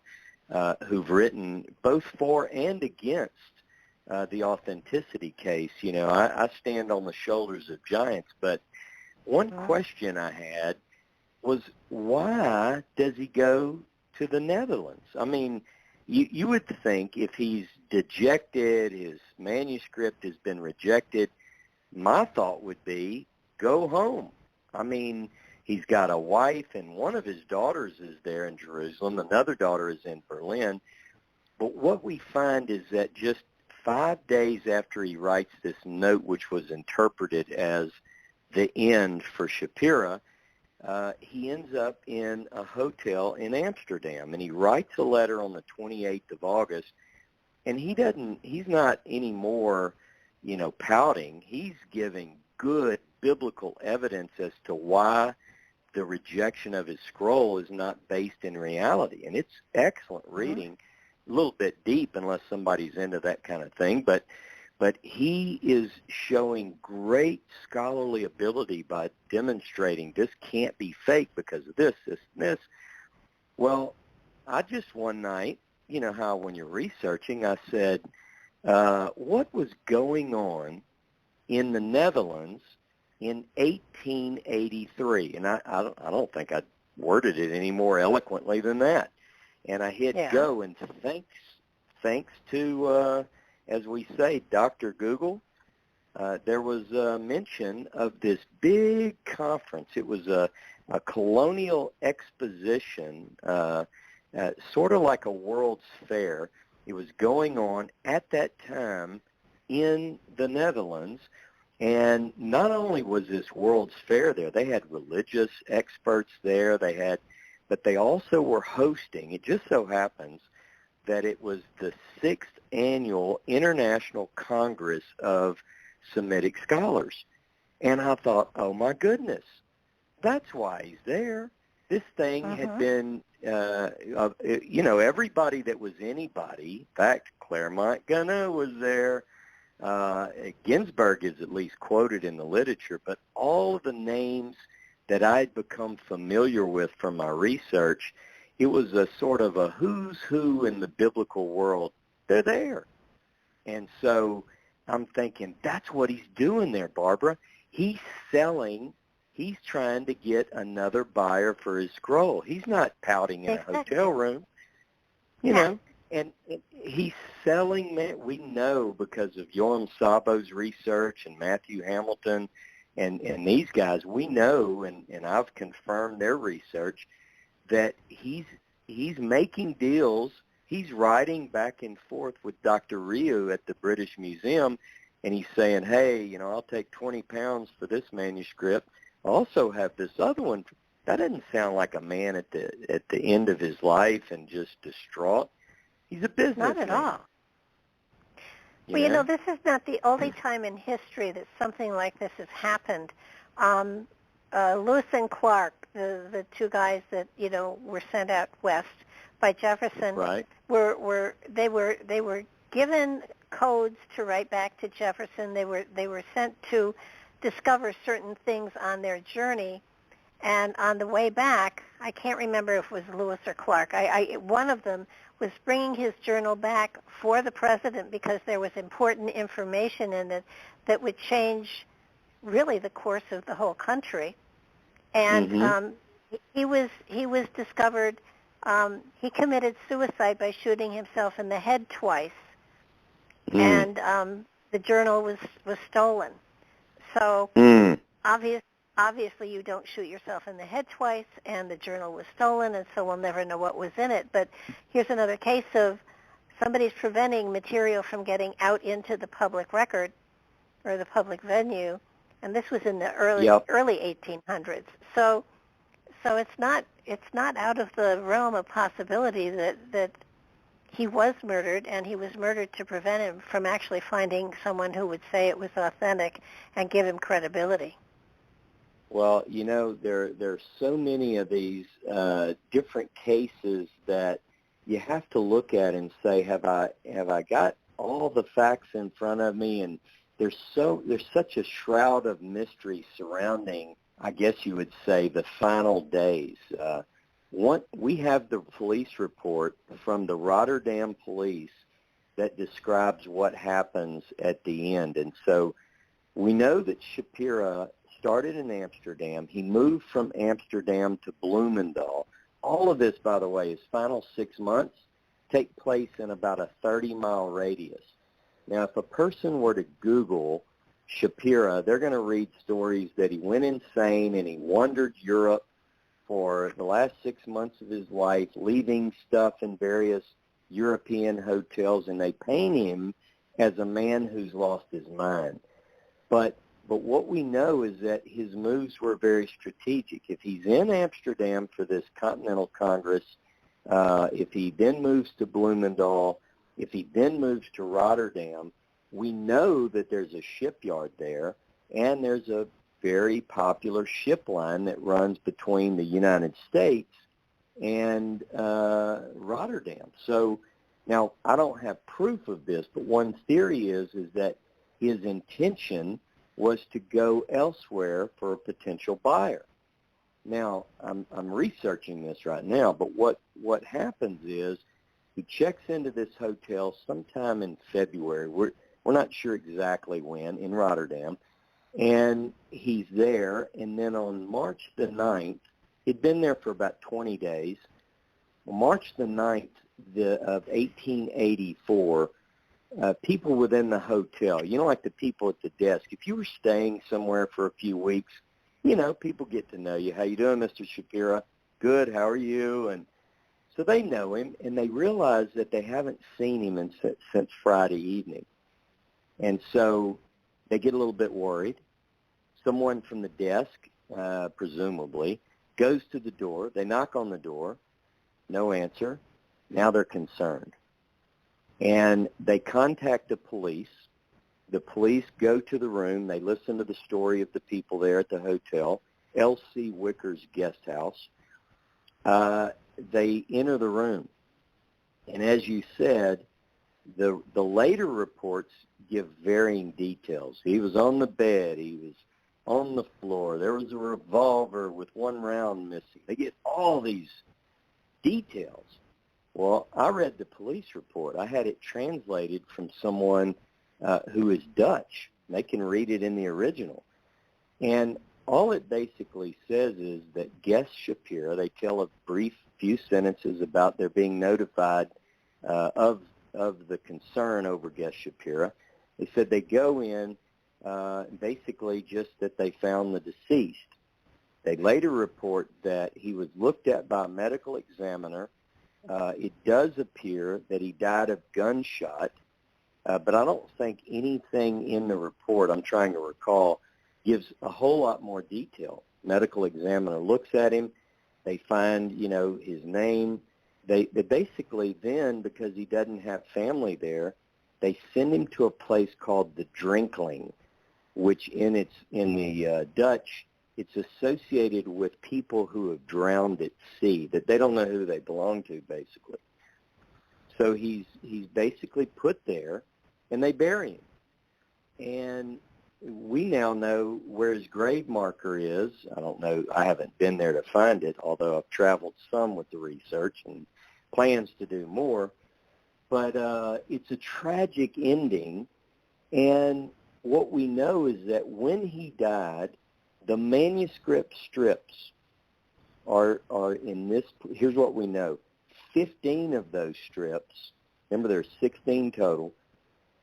who've written both for and against the authenticity case. I stand on the shoulders of giants, but one question I had was, why does he go to the Netherlands? I mean, you would think if he's dejected, his manuscript has been rejected, my thought would be, go home. I mean, he's got a wife, and one of his daughters is there in Jerusalem. Another daughter is in Berlin. But what we find is that just 5 days after he writes this note, which was interpreted as the end for Shapira, he ends up in a hotel in Amsterdam, and he writes a letter on the 28th of August, and he's not anymore, pouting. He's giving good biblical evidence as to why the rejection of his scroll is not based in reality. And it's excellent reading, a little bit deep unless somebody's into that kind of thing, but he is showing great scholarly ability by demonstrating this can't be fake because of this, and this. Well, I just one night, you know how when you're researching, I said, what was going on in the Netherlands in 1883? And I don't think I worded it any more eloquently than that. And I hit go, and thanks to, as we say, Dr. Google, there was a mention of this big conference. It was a colonial exposition, sort of like a World's Fair. It was going on at that time in the Netherlands. And not only was this World's Fair there, they had religious experts there, but they also were hosting. It just so happens that it was the 6th annual International Congress of Semitic Scholars. And I thought, oh my goodness, that's why he's there. This thing had been, everybody that was anybody. In fact, Claremont Gunna was there. Ginsberg is at least quoted in the literature, but all of the names that I'd become familiar with from my research, it was a sort of a who's who in the biblical world. They're there. And so I'm thinking, that's what he's doing there, Barbara. He's trying to get another buyer for his scroll. He's not pouting in a hotel room, you know. And he's selling, we know because of Yoram Sabo's research and Matthew Hamilton and these guys, we know, and I've confirmed their research, that he's making deals. He's writing back and forth with Dr. Ryu at the British Museum, and he's saying, hey, I'll take 20 pounds for this manuscript. I also have this other one. That doesn't sound like a man at the end of his life and just distraught. He's a businessman. Not at all. Well, this is not the only time in history that something like this has happened. Lewis and Clark, the two guys that were sent out west by Jefferson, right, were given codes to write back to Jefferson. They were sent to discover certain things on their journey, and on the way back, I can't remember if it was Lewis or Clark. One of them was bringing his journal back for the president because there was important information in it that would change really the course of the whole country. And he was discovered. He committed suicide by shooting himself in the head twice, and the journal was stolen. So obviously you don't shoot yourself in the head twice, and the journal was stolen, and so we'll never know what was in it. But here's another case of somebody's preventing material from getting out into the public record or the public venue, and this was in the early 1800s. So it's not out of the realm of possibility that he was murdered, and he was murdered to prevent him from actually finding someone who would say it was authentic and give him credibility. Well, there are so many of these different cases that you have to look at and say, have I got all the facts in front of me? And there's such a shroud of mystery surrounding, I guess you would say, the final days. We have the police report from the Rotterdam police that describes what happens at the end. And so we know that Shapira started in Amsterdam. He moved from Amsterdam to Bloemendaal. All of this, by the way, his final 6 months take place in about a 30-mile radius. Now, if a person were to Google Shapira, they're going to read stories that he went insane and he wandered Europe for the last 6 months of his life, leaving stuff in various European hotels, and they paint him as a man who's lost his mind. But what we know is that his moves were very strategic. If he's in Amsterdam for this Continental Congress, if he then moves to Bloemendaal, if he then moves to Rotterdam, we know that there's a shipyard there, and there's a very popular ship line that runs between the United States and Rotterdam. So now I don't have proof of this, but one theory is that his intention was to go elsewhere for a potential buyer. Now I'm researching this right now, but what happens is he checks into this hotel sometime in February. We're not sure exactly when, in Rotterdam, and he's there, and then on March the 9th, he'd been there for about 20 days. On March the 9th of 1884, people within the hotel, like the people at the desk, if you were staying somewhere for a few weeks, people get to know you. How you doing, Mr. Shapira? Good, how are you? And so they know him, and they realize that they haven't seen him since Friday evening. And so they get a little bit worried. Someone from the desk, presumably, goes to the door. They knock on the door. No answer. Now they're concerned. And they contact the police. The police go to the room. They listen to the story of the people there at the hotel, L.C. Wicker's guest house. They enter the room. And as you said, the later reports give varying details. He was on the bed. He was on the floor. There was a revolver with one round missing. They get all these details. Well, I read the police report. I had it translated from someone who is Dutch. They can read it in the original. And all it basically says is that guest Shapira, they tell a brief few sentences about their being notified of the concern over guest Shapira. They said they go in basically just that they found the deceased. They later report that he was looked at by a medical examiner. It does appear that he died of gunshot, but I don't think anything in the report, I'm trying to recall, gives a whole lot more detail. Medical examiner looks at him. They find, his name. They basically then, because he doesn't have family there, they send him to a place called the Drinkling, which in the Dutch, it's associated with people who have drowned at sea, that they don't know who they belong to, basically. So he's basically put there, and they bury him. And we now know where his grave marker is. I don't know. I haven't been there to find it, although I've traveled some with the research and plans to do more. But it's a tragic ending. And what we know is that when he died, the manuscript strips are in this. Here's what we know. 15 of those strips, remember there's 16 total,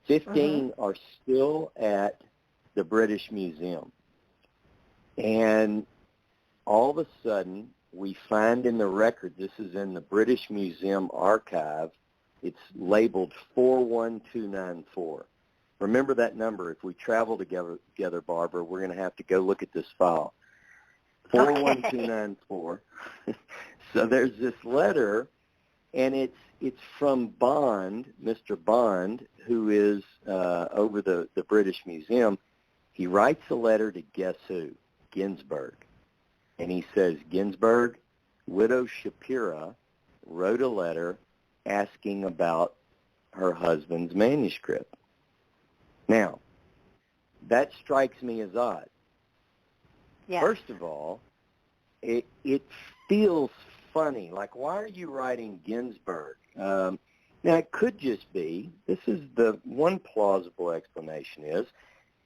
15 are still at the British Museum. And all of a sudden, we find in the record, this is in the British Museum archive, it's labeled 41294. Remember that number. If we travel together, Barbara, we're going to have to go look at this file. 41294. So there's this letter, and it's from Bond, Mr. Bond, who is over the British Museum. He writes a letter to guess who? Ginsberg. And he says, Ginsberg, Widow Shapira wrote a letter asking about her husband's manuscript. Now, that strikes me as odd. Yes. First of all, it feels funny. Like, why are you writing Ginsberg? Now, it could just be, this is the one plausible explanation is,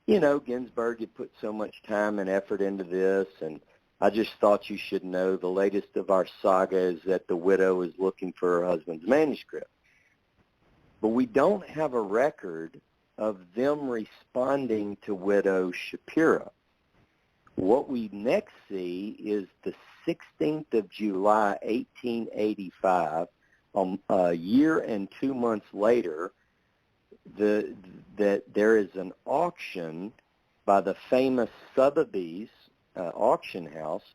Ginsberg had put so much time and effort into this, and I just thought you should know the latest of our saga is that the widow is looking for her husband's manuscript. But we don't have a record of them responding to widow Shapira. What we next see is the 16th of July, 1885, a year and 2 months later, that there is an auction by the famous Sotheby's auction house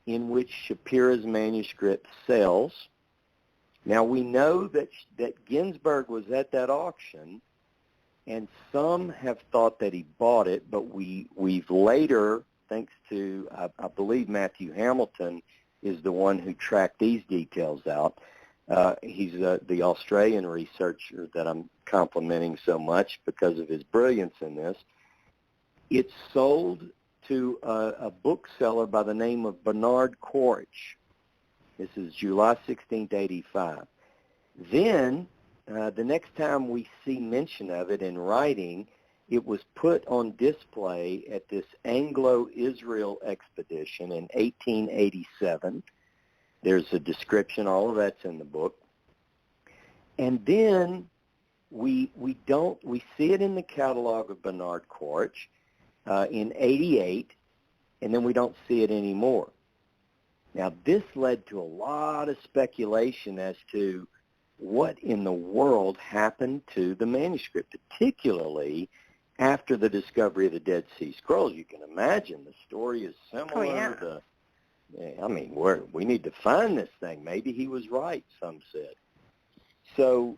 in which Shapira's manuscript sells. Now, we know that Ginsberg was at that auction, and some have thought that he bought it, but we've later, thanks to, I believe Matthew Hamilton is the one who tracked these details out. He's the Australian researcher that I'm complimenting so much because of his brilliance in this. It's sold to a bookseller by the name of Bernard Quaritch. This is July 16th, 85. Then, the next time we see mention of it in writing, it was put on display at this Anglo-Israel expedition in 1887. There's a description, all of that's in the book. And then we see it in the catalog of Bernard Quaritch in 88, and then we don't see it anymore. Now, this led to a lot of speculation as to what in the world happened to the manuscript, particularly after the discovery of the Dead Sea Scrolls. You can imagine the story is similar. Oh, yeah. We need to find this thing. Maybe he was right, some said. So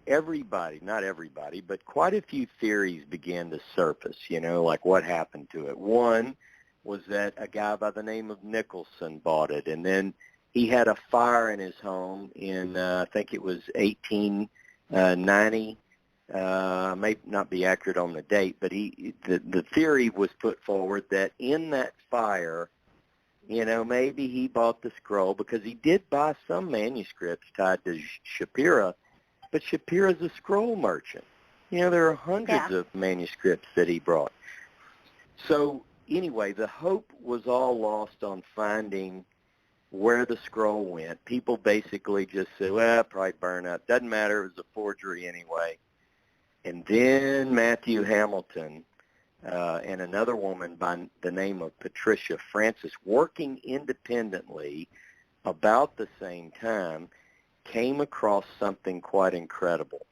everybody, not everybody, but quite a few theories began to surface, like what happened to it. One was that a guy by the name of Nichols bought it, and then he had a fire in his home in, I think it was 1890. I may not be accurate on the date, but the theory was put forward that in that fire, maybe he bought the scroll, because he did buy some manuscripts tied to Shapira, but Shapira's a scroll merchant. There are hundreds of manuscripts that he brought. So anyway, the hope was all lost on finding where the scroll went. People basically just said, well, probably burn up. Doesn't matter. It was a forgery anyway. And then Matthew Hamilton and another woman by the name of Patricia Francis, working independently about the same time, came across something quite incredible.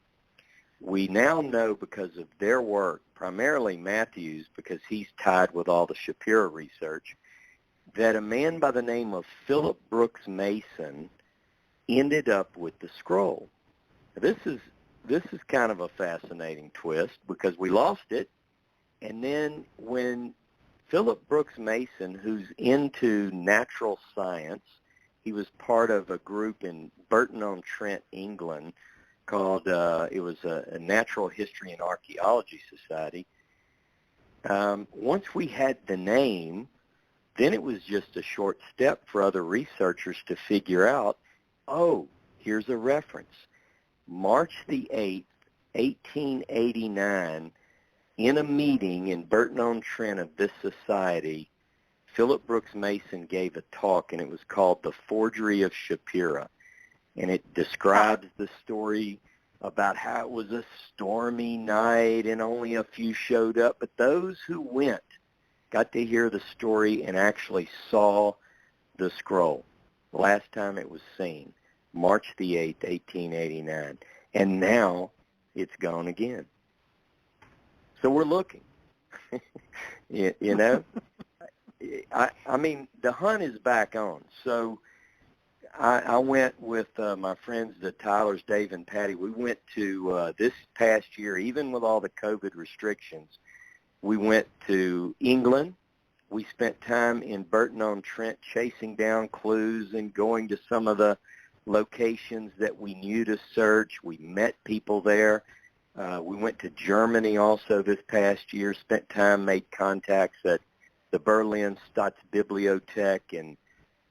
We now know, because of their work, primarily Matthew's, because he's tied with all the Shapira research, that a man by the name of Philip Brooks Mason ended up with the scroll. This is kind of a fascinating twist, because we lost it, and then when Philip Brooks Mason, who's into natural science, he was part of a group in Burton-on-Trent, England, called, it was a Natural History and Archaeology Society. Once we had the name, then it was just a short step for other researchers to figure out, oh, here's a reference. March the 8th, 1889, in a meeting in Burton-on-Trent of this society, Philip Brooks Mason gave a talk, and it was called The Forgery of Shapira. And it describes the story about how it was a stormy night and only a few showed up. But those who went got to hear the story and actually saw the scroll. The last time it was seen, March the 8th, 1889. And now it's gone again. So we're looking. I mean, the hunt is back on. So I went with my friends, the Tylers, Dave and Patty. We went to, this past year, even with all the COVID restrictions, we went to England. We spent time in Burton-on-Trent chasing down clues and going to some of the locations that we knew to search. We met people there. We went to Germany also this past year, spent time, made contacts at the Berlin Staatsbibliothek. And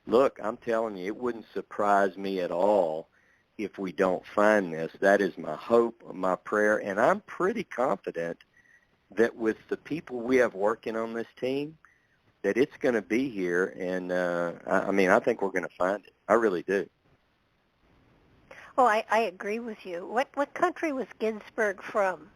look, I'm telling you, it wouldn't surprise me at all if we don't find this. That is my hope, my prayer, and I'm pretty confident that with the people we have working on this team, that it's going to be here. And I think we're going to find it. I really do. Oh, I agree with you. What country was Ginsberg from?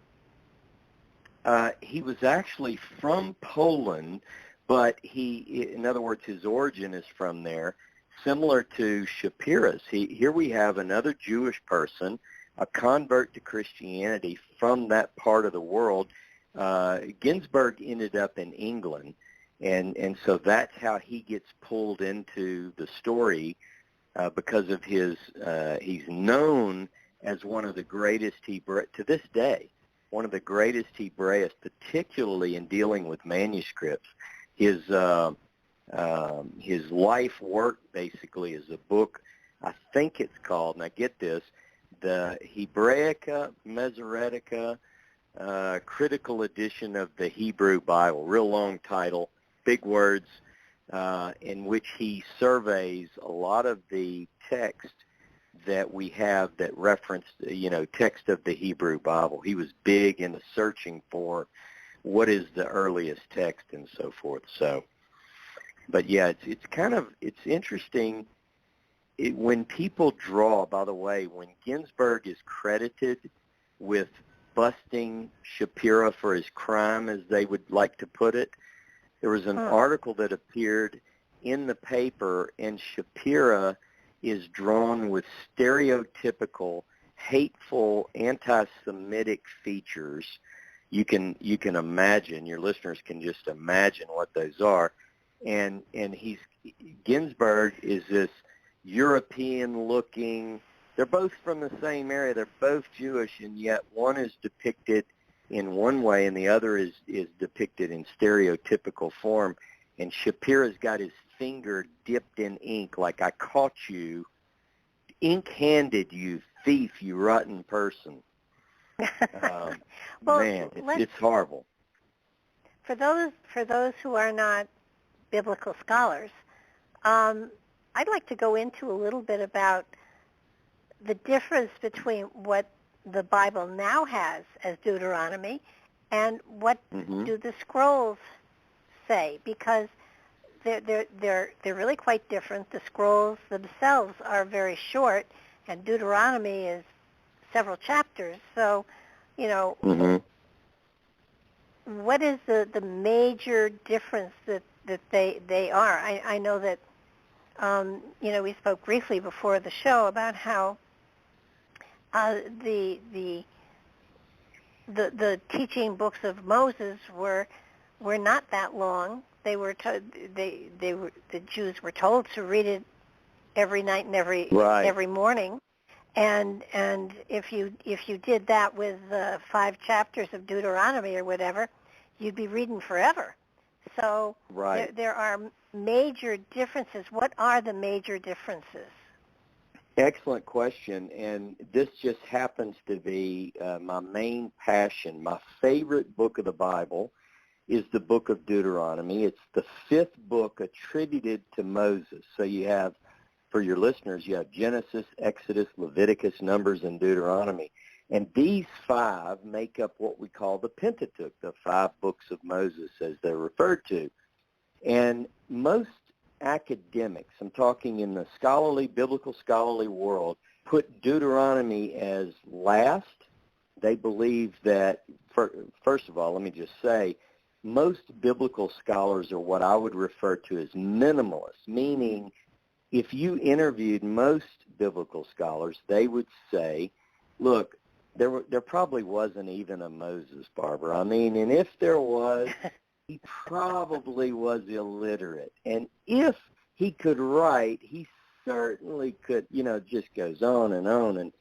He was actually from Poland, but in other words, his origin is from there, similar to Shapira's. Here we have another Jewish person, a convert to Christianity from that part of the world. Ginsberg ended up in England, and so that's how he gets pulled into the story because of he's known as one of the greatest to this day, one of the greatest Hebraists, particularly in dealing with manuscripts. His life work basically is a book, I think it's called, and I get this, the Hebraica Masoretica, critical edition of the Hebrew Bible, real long title, big words, in which he surveys a lot of the text that we have that reference, text of the Hebrew Bible. He was big into searching for what is the earliest text and so forth. So, but yeah, it's interesting. When people draw, by the way, when Ginsberg is credited with busting Shapiro for his crime, as they would like to put it, there was an article that appeared in the paper, and Shapiro is drawn with stereotypical, hateful, anti-Semitic features. You can imagine, your listeners can just imagine what those are. And Ginsberg is this European-looking, they're both from the same area, they're both Jewish, and yet one is depicted in one way and the other is depicted in stereotypical form. And Shapiro's got his finger dipped in ink like, I caught you, ink-handed, you thief, you rotten person. Well, man, it's horrible. For those who are not biblical scholars, I'd like to go into a little bit about the difference between what the Bible now has as Deuteronomy and what do the scrolls say, because they're really quite different. The scrolls themselves are very short, and Deuteronomy is several chapters. So, what is the major difference that they are? I know that we spoke briefly before the show about how the teaching books of Moses were not that long. The Jews were told to read it every night and every morning, and if you did that with 5 chapters of Deuteronomy or whatever, you'd be reading forever. So there are major differences. What are the major differences? Excellent question, and this just happens to be my main passion. My favorite book of the Bible is the book of Deuteronomy. It's the 5th book attributed to Moses. So you have, for your listeners, you have Genesis, Exodus, Leviticus, Numbers, and Deuteronomy. And these 5 make up what we call the Pentateuch, the 5 books of Moses as they're referred to. And most academics, I'm talking in the biblical scholarly world, put Deuteronomy as last. They believe that, first of all, let me just say, most biblical scholars are what I would refer to as minimalists, meaning if you interviewed most biblical scholars, they would say, look, there probably wasn't even a Moses, Barbara. I mean, and if there was, he probably was illiterate. And if he could write, he certainly could, just goes on and on.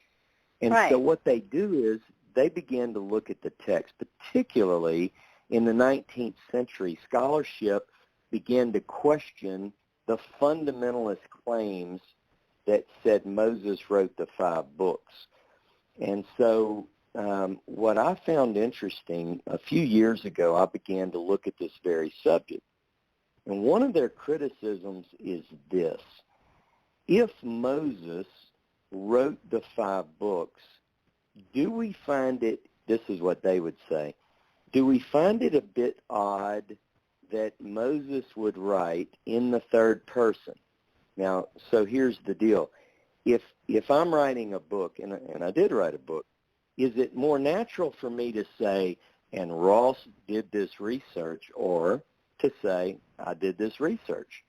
And so what they do is they begin to look at the text, particularly in the 19th century. Scholarship began to question the fundamentalist claims that said Moses wrote the 5 books. And so what I found interesting, a few years ago, I began to look at this very subject. And one of their criticisms is this. If Moses wrote the 5 books, do we find it, this is what they would say, do we find it a bit odd that Moses would write in the 3rd person? Now, so here's the deal. If I'm writing a book, and I did write a book, is it more natural for me to say, and Ross did this research, or to say, I did this research.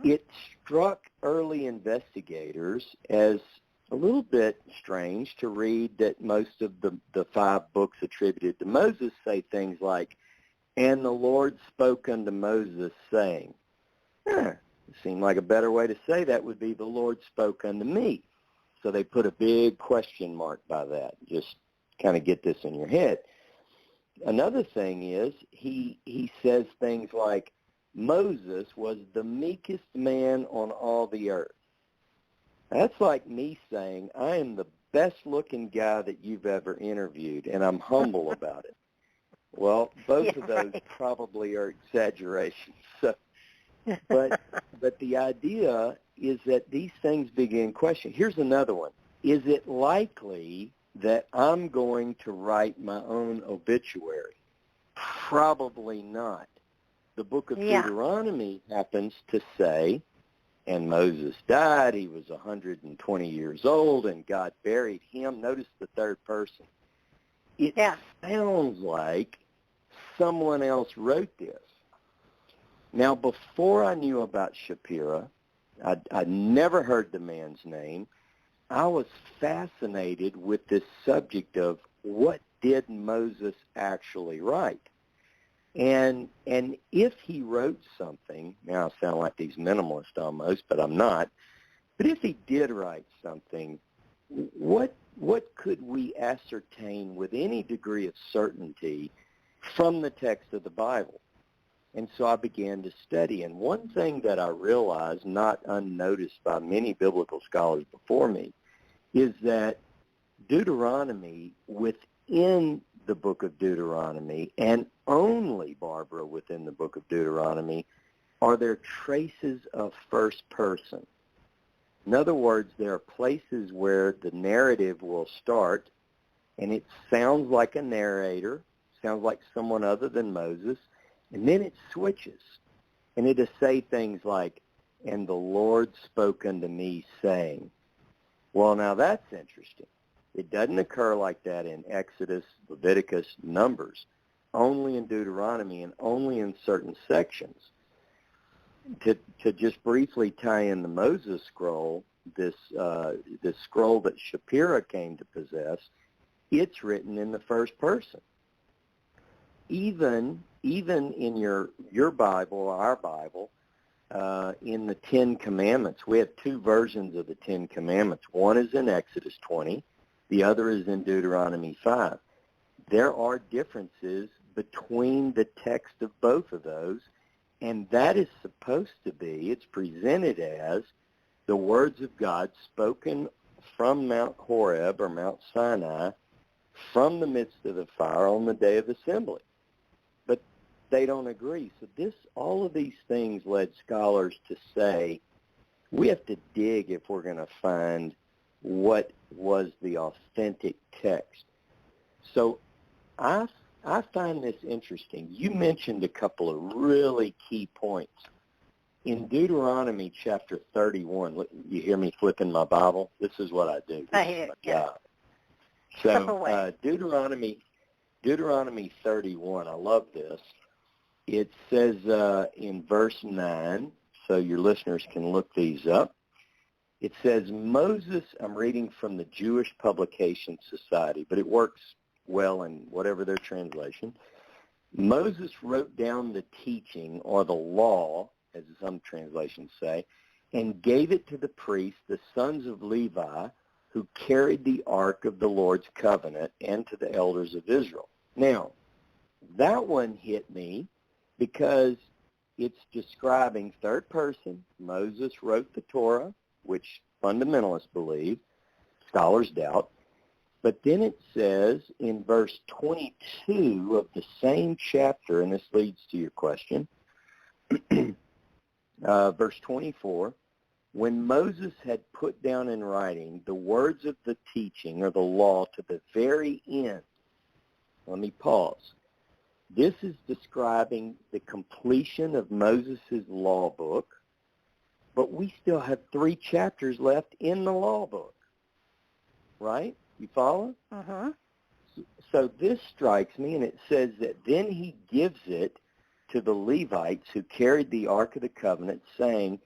It struck early investigators as a little bit strange to read that most of the 5 books attributed to Moses say things like, and the Lord spoke unto Moses, saying. It seemed like a better way to say that would be the Lord spoke unto me. So they put a big question mark by that. Just kind of get this in your head. Another thing is he says things like, Moses was the meekest man on all the earth. That's like me saying, I am the best-looking guy that you've ever interviewed, and I'm humble about it. Well, both of those probably are exaggerations. So, but the idea is that these things begin question. Here's another one. Is it likely that I'm going to write my own obituary? Probably not. The book of Deuteronomy happens to say, and Moses died, he was 120 years old, and God buried him. Notice the third person. It sounds like someone else wrote this. Now, before I knew about Shapira, I'd never heard the man's name. I was fascinated with this subject of what did Moses actually write? And if he wrote something, now I sound like these minimalists almost, but I'm not, but if he did write something, what could we ascertain with any degree of certainty from the text of the Bible? And so I began to study. And one thing that I realized, not unnoticed by many biblical scholars before me, is that Deuteronomy, within the book of Deuteronomy, and only, Barbara, within the book of Deuteronomy, are there traces of first person. In other words, there are places where the narrative will start, and it sounds like a narrator, sounds like someone other than Moses, and then it switches, and it'll say things like, and the Lord spoke unto me, saying. Well, now that's interesting. It doesn't occur like that in Exodus, Leviticus, Numbers, only in Deuteronomy and only in certain sections. To just briefly tie in the Moses scroll, this scroll that Shapira came to possess, it's written in the first person. Even in your Bible, our Bible, in the Ten Commandments, we have 2 versions of the Ten Commandments. One is in Exodus 20. The other is in Deuteronomy 5. There are differences between the text of both of those, and that is supposed to be, it's presented as the words of God spoken from Mount Horeb or Mount Sinai from the midst of the fire on the day of assembly. But they don't agree. So all of these things led scholars to say, we have to dig if we're going to find what was the authentic text. So I find this interesting. You mentioned a couple of really key points. In Deuteronomy chapter 31, you hear me flipping my Bible? This is what I do. I hear it, yeah. So Deuteronomy 31, I love this. It says in verse 9, so your listeners can look these up. It says, Moses, I'm reading from the Jewish Publication Society, but it works well in whatever their translation. Moses wrote down the teaching or the law, as some translations say, and gave it to the priests, the sons of Levi, who carried the ark of the Lord's covenant, and to the elders of Israel. Now, that one hit me because it's describing third person. Moses wrote the Torah, which fundamentalists believe, scholars doubt. But then it says in verse 22 of the same chapter, and this leads to your question, verse 24, when Moses had put down in writing the words of the teaching or the law to the very end. Let me pause. This is describing the completion of Moses' law book, but we still have 3 chapters left in the law book, right? You follow? Uh-huh. so this strikes me, and it says that then he gives it to the Levites who carried the Ark of the Covenant, saying,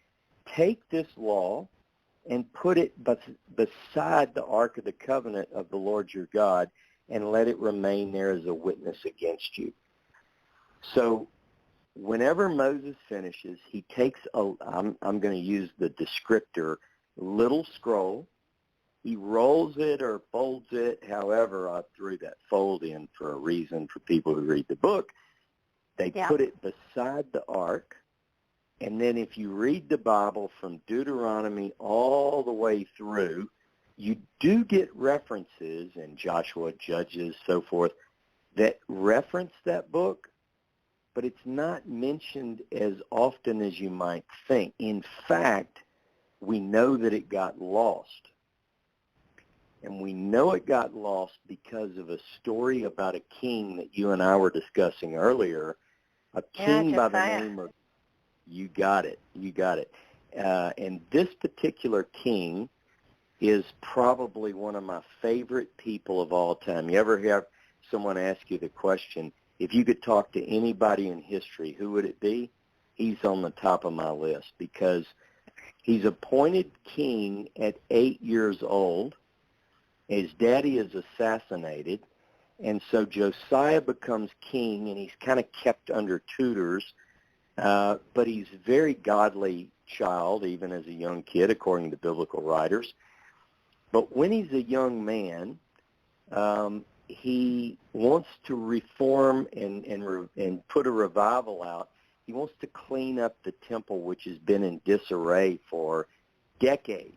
take this law and put it beside the Ark of the Covenant of the Lord your God, and let it remain there as a witness against you. So whenever Moses finishes, he takes I'm going to use the descriptor, little scroll. He rolls it or folds it. However, I threw that fold in for a reason for people who read the book. They put it beside the ark. And then if you read the Bible from Deuteronomy all the way through, you do get references in Joshua, Judges, so forth, that reference that book, but it's not mentioned as often as you might think. In fact, we know that it got lost. And we know it got lost because of a story about a king that you and I were discussing earlier, a king by the name of, you got it. And this particular king is probably one of my favorite people of all time. You ever have someone ask you the question, if you could talk to anybody in history, who would it be? He's on the top of my list because he's appointed king at 8 years old. His daddy is assassinated, and so Josiah becomes king, and he's kind of kept under tutors, but he's a very godly child, even as a young kid, according to biblical writers. But when he's a young man, he wants to reform and put a revival out. He wants to clean up the temple, which has been in disarray for decades.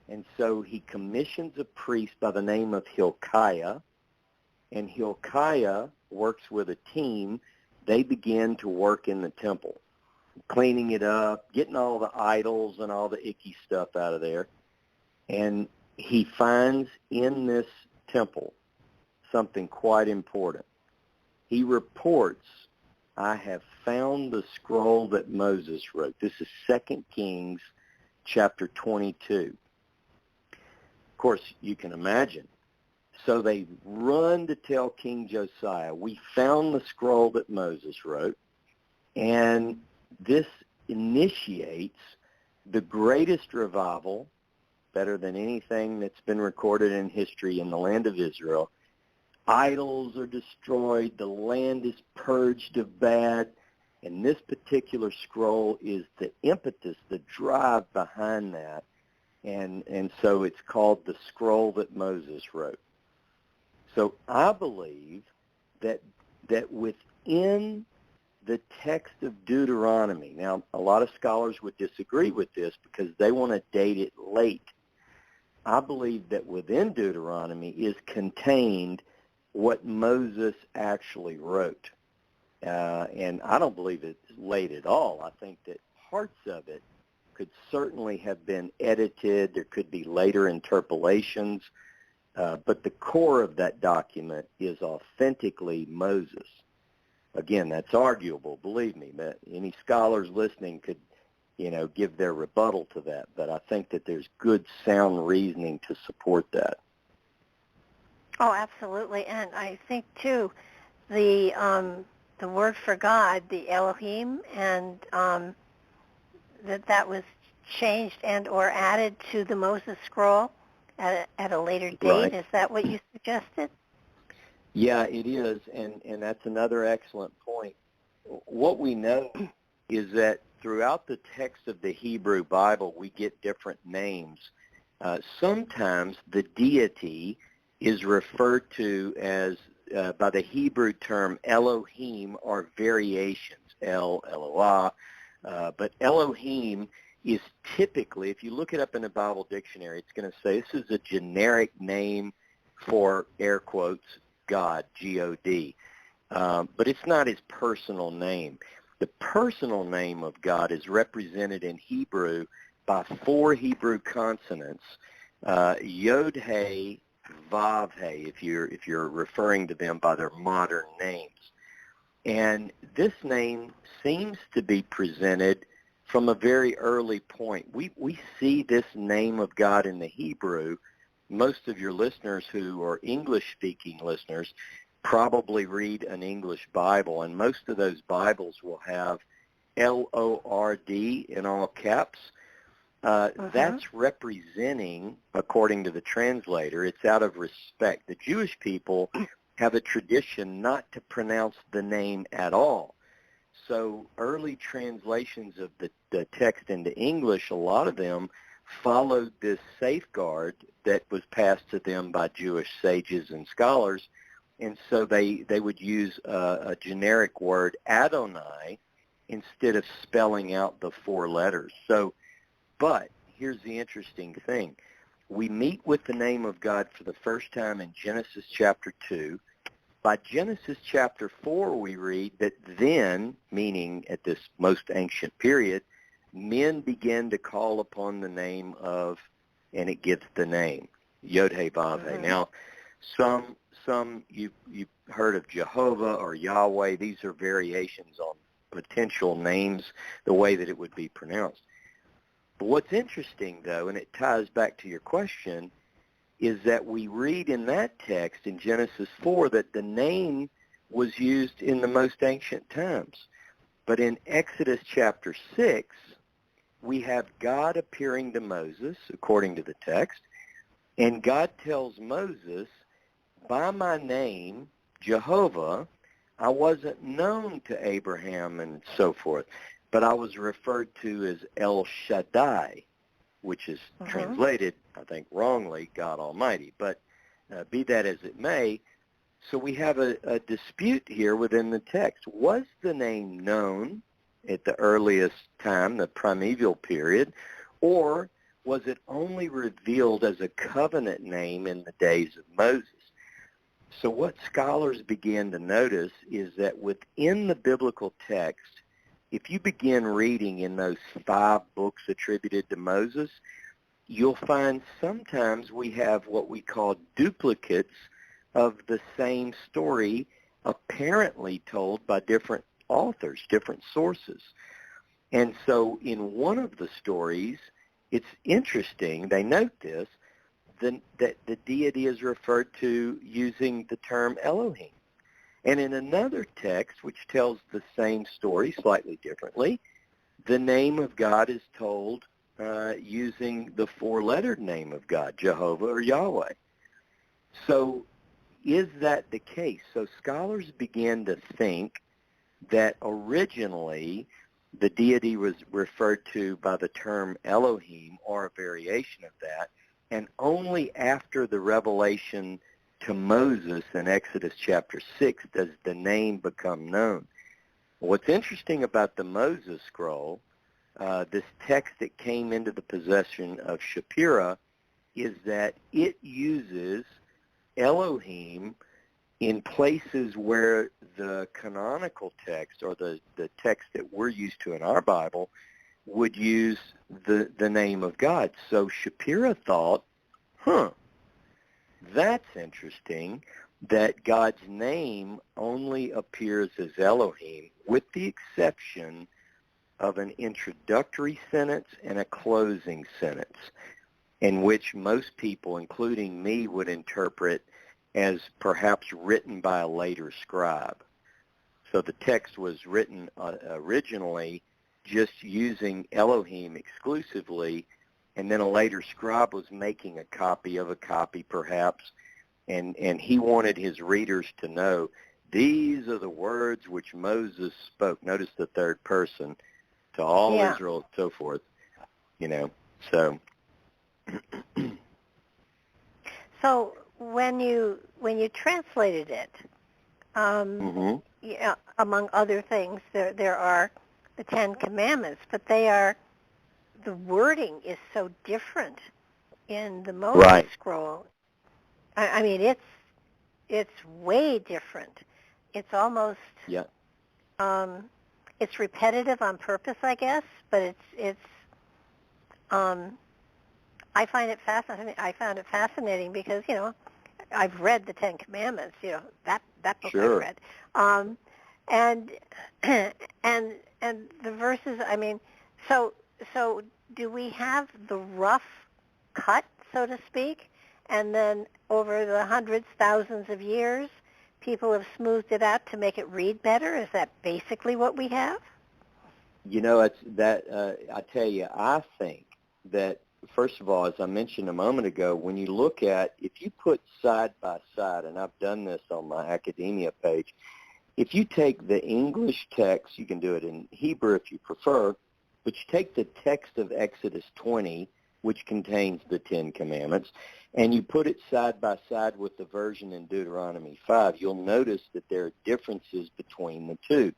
And so he commissions a priest by the name of Hilkiah, and Hilkiah works with a team. They begin to work in the temple, cleaning it up, getting all the idols and all the icky stuff out of there. And he finds in this temple something quite important. He reports, I have found the scroll that Moses wrote. This is 2 Kings chapter 22. Of course, you can imagine. So they run to tell King Josiah, we found the scroll that Moses wrote, and this initiates the greatest revival, better than anything that's been recorded in history in the land of Israel. Idols are destroyed, the land is purged of bad, and this particular scroll is the impetus, the drive behind that. And so it's called the scroll that Moses wrote. So I believe that within the text of Deuteronomy, now a lot of scholars would disagree with this because they want to date it late. I believe that within Deuteronomy is contained what Moses actually wrote. And I don't believe it's late at all. I think that parts of it could certainly have been edited. There could be later interpolations. But the core of that document is authentically Moses. Again, that's arguable, believe me. But any scholars listening could, give their rebuttal to that. But I think that there's good, sound reasoning to support that. Oh, absolutely. And I think, too, the word for God, the Elohim, and that was changed and or added to the Moses scroll at a later date. Right. Is that what you suggested? Yeah, it is, and that's another excellent point. What we know is that throughout the text of the Hebrew Bible, we get different names. Sometimes the deity is referred to as by the Hebrew term Elohim or variations, El, Eloah. But Elohim is typically, if you look it up in a Bible dictionary, it's going to say this is a generic name for, air quotes, God, G-O-D. But it's not his personal name. The personal name of God is represented in Hebrew by 4 Hebrew consonants, Yod-He, Vav-He, if you're referring to them by their modern names. And this name seems to be presented from a very early point. We see this name of God in the Hebrew most of your listeners who are English-speaking listeners probably read an English Bible, and most of those Bibles will have L-O-R-D in all caps. That's representing, according to the translator, it's out of respect. The Jewish people have a tradition not to pronounce the name at all. So early translations of the text into English, a lot of them followed this safeguard that was passed to them by Jewish sages and scholars, and so they would use a generic word, Adonai, instead of spelling out the four letters. So, but here's the interesting thing. We meet with the name of God for the first time in Genesis chapter 2. By Genesis chapter 4, we read that then, meaning at this most ancient period, men began to call upon the name of, and it gives the name, Yod-Heh-Vav-Heh. Now, some you've heard of Jehovah or Yahweh. These are variations on potential names, the way that it would be pronounced. But what's interesting, though, and it ties back to your question, is that we read in that text in Genesis 4 that the name was used in the most ancient times. But in Exodus chapter 6, we have God appearing to Moses, according to the text, and God tells Moses, by my name, Jehovah, I wasn't known to Abraham and so forth, but I was referred to as El Shaddai, which is translated, I think wrongly, God Almighty. But be that as it may, so we have a dispute here within the text. Was the name known at the earliest time, the primeval period, or was it only revealed as a covenant name in the days of Moses? So what scholars began to notice is that within the biblical text, if you begin reading in those 5 books attributed to Moses, you'll find sometimes we have what we call duplicates of the same story apparently told by different authors, different sources. And so in one of the stories, it's interesting, they note this, that the deity is referred to using the term Elohim. And in another text, which tells the same story slightly differently, the name of God is told using the 4-lettered name of God, Jehovah or Yahweh. So is that the case? So scholars began to think that originally the deity was referred to by the term Elohim or a variation of that, and only after the revelation to Moses in Exodus chapter 6 does the name become known. What's interesting about the Moses scroll, this text that came into the possession of Shapira, is that it uses Elohim in places where the canonical text, or the text that we're used to in our Bible, would use the name of God. So Shapira thought, that's interesting that God's name only appears as Elohim, with the exception of an introductory sentence and a closing sentence, in which most people, including me, would interpret as perhaps written by a later scribe. So the text was written originally just using Elohim exclusively, and then a later scribe was making a copy of a copy perhaps, and he wanted his readers to know these are the words which Moses spoke. Notice the third person, to all Israel and so forth, so. So when you translated it, among other things, there are the 10 Commandments, but the wording is so different in the Moses scroll. I mean, it's way different. It's almost it's repetitive on purpose, I guess, but it's I find it fascinating. I found it fascinating because I've read the 10 Commandments. That book I've read, and the verses. I mean, so do we have the rough cut, so to speak, and then over the hundreds, thousands of years, people have smoothed it out to make it read better? Is that basically what we have? You know, it's that I tell you, I think that, first of all, as I mentioned a moment ago, when you look at, if you put side by side, and I've done this on my academia page, if you take the English text, you can do it in Hebrew if you prefer, but you take the text of Exodus 20, which contains the Ten Commandments, and you put it side by side with the version in Deuteronomy 5, you'll notice that there are differences between the two.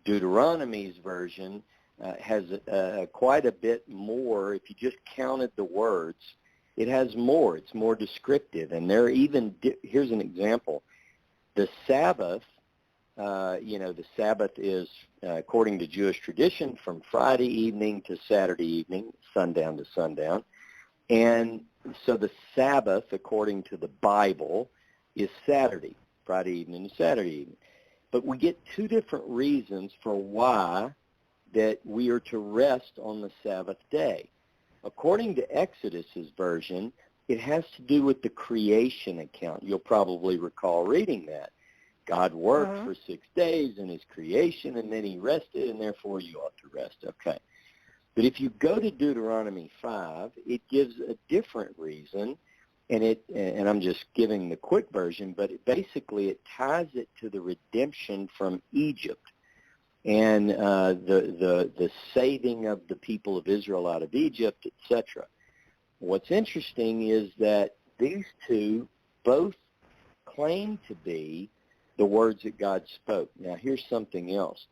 Deuteronomy's version has quite a bit more. If you just counted the words, it has more. It's more descriptive. And there are even, here's an example. The Sabbath, the Sabbath is, according to Jewish tradition, from Friday evening to Saturday evening, sundown to sundown. And so the Sabbath, according to the Bible, is Saturday, Friday evening to Saturday evening. But we get two different reasons for why that we are to rest on the Sabbath day. According to Exodus's version, it has to do with the creation account. You'll probably recall reading that. God worked for 6 days in his creation, and then he rested, and therefore you ought to rest. Okay. But if you go to Deuteronomy 5, it gives a different reason, and I'm just giving the quick version, but basically it ties it to the redemption from Egypt and the saving of the people of Israel out of Egypt, etc. What's interesting is that these two both claim to be the words that God spoke. Now, here's something else.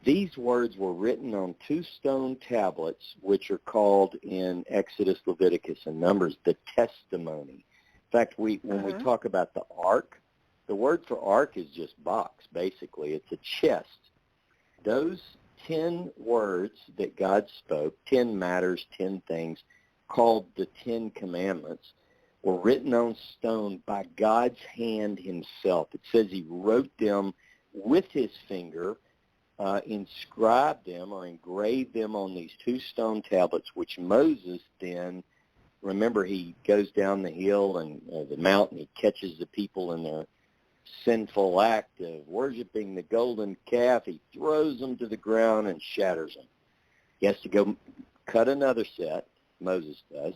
These words were written on 2 stone tablets, which are called in Exodus, Leviticus, and Numbers the testimony. In fact, when we talk about the ark, the word for ark is just box, basically. It's a chest. Those 10 words that God spoke, 10 matters, 10 things, called the 10 Commandments, were written on stone by God's hand himself. It says he wrote them with his finger, inscribed them or engraved them on these 2 stone tablets, which Moses then, remember, he goes down the hill and the mountain, he catches the people in their sinful act of worshiping the golden calf. He throws them to the ground and shatters them. He has to go cut another set, Moses does,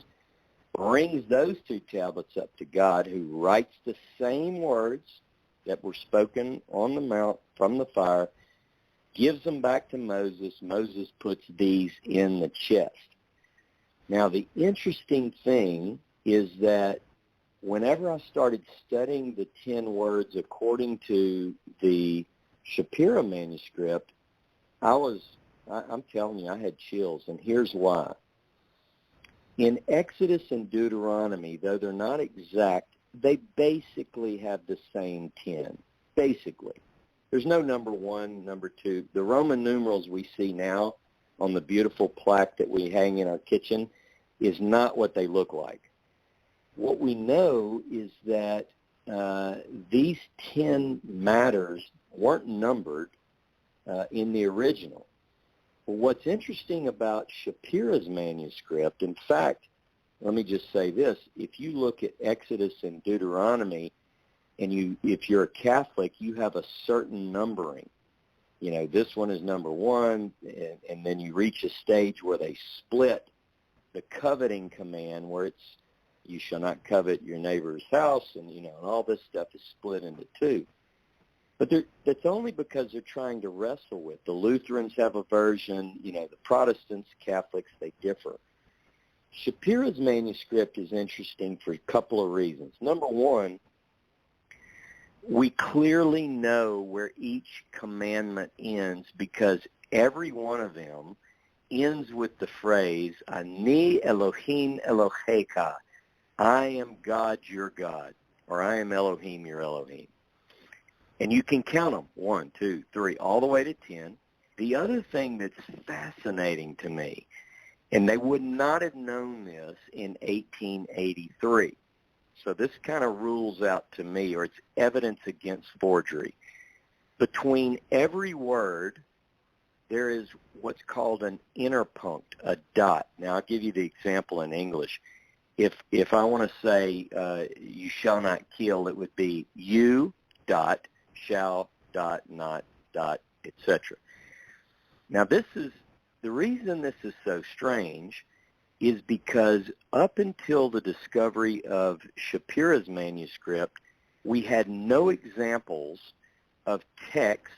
brings those 2 tablets up to God, who writes the same words that were spoken on the mount from the fire, gives them back to Moses. Moses puts these in the chest. Now, the interesting thing is that whenever I started studying the 10 words according to the Shapira manuscript, I'm telling you, I had chills, and here's why. In Exodus and Deuteronomy, though they're not exact, they basically have the same 10, basically. There's no number 1, number 2. The Roman numerals we see now on the beautiful plaque that we hang in our kitchen is not what they look like. What we know is that these 10 matters weren't numbered in the original. Well, what's interesting about Shapira's manuscript, in fact, let me just say this, if you look at Exodus and Deuteronomy, and if you're a Catholic, you have a certain numbering. You know, this one is number 1, and then you reach a stage where they split the coveting command, where it's, you shall not covet your neighbor's house, and, and all this stuff is split into 2. But that's only because they're trying to wrestle with. The Lutherans have a version, the Protestants, Catholics, they differ. Shapira's manuscript is interesting for a couple of reasons. Number 1, we clearly know where each commandment ends because every one of them ends with the phrase, Ani Elohim Elohecha, I am God your God, or I am Elohim your Elohim. And you can count them, 1, 2, 3, all the way to 10. The other thing that's fascinating to me, and they would not have known this in 1883, so this kind of rules out to me, or it's evidence against forgery. Between every word, there is what's called an interpunct, a dot. Now, I'll give you the example in English. if I want to say you shall not kill, it would be you dot shall dot not dot etc. Now this is the reason this is so strange is because up until the discovery of Shapira's manuscript, we had no examples of text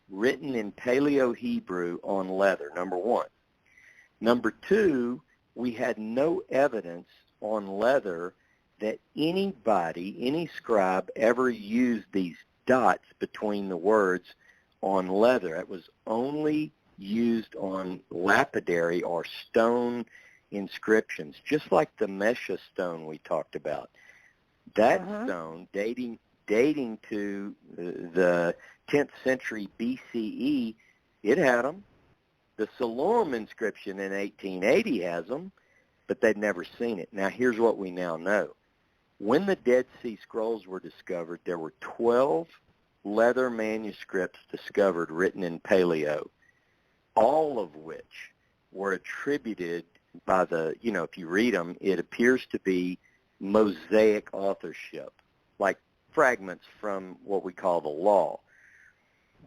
written in Paleo-Hebrew on leather, number one. Number two, we had no evidence on leather that anybody, any scribe, ever used these dots between the words on leather. It was only used on lapidary or stone inscriptions, just like the Mesha stone we talked about. That stone, dating to the 10th century BCE, it had them. The Siloam inscription in 1880 has them, but they'd never seen it. Now, here's what we now know. When the Dead Sea Scrolls were discovered, there were 12 leather manuscripts discovered written in Paleo, all of which were attributed by the, if you read them, it appears to be Mosaic authorship, like fragments from what we call the law.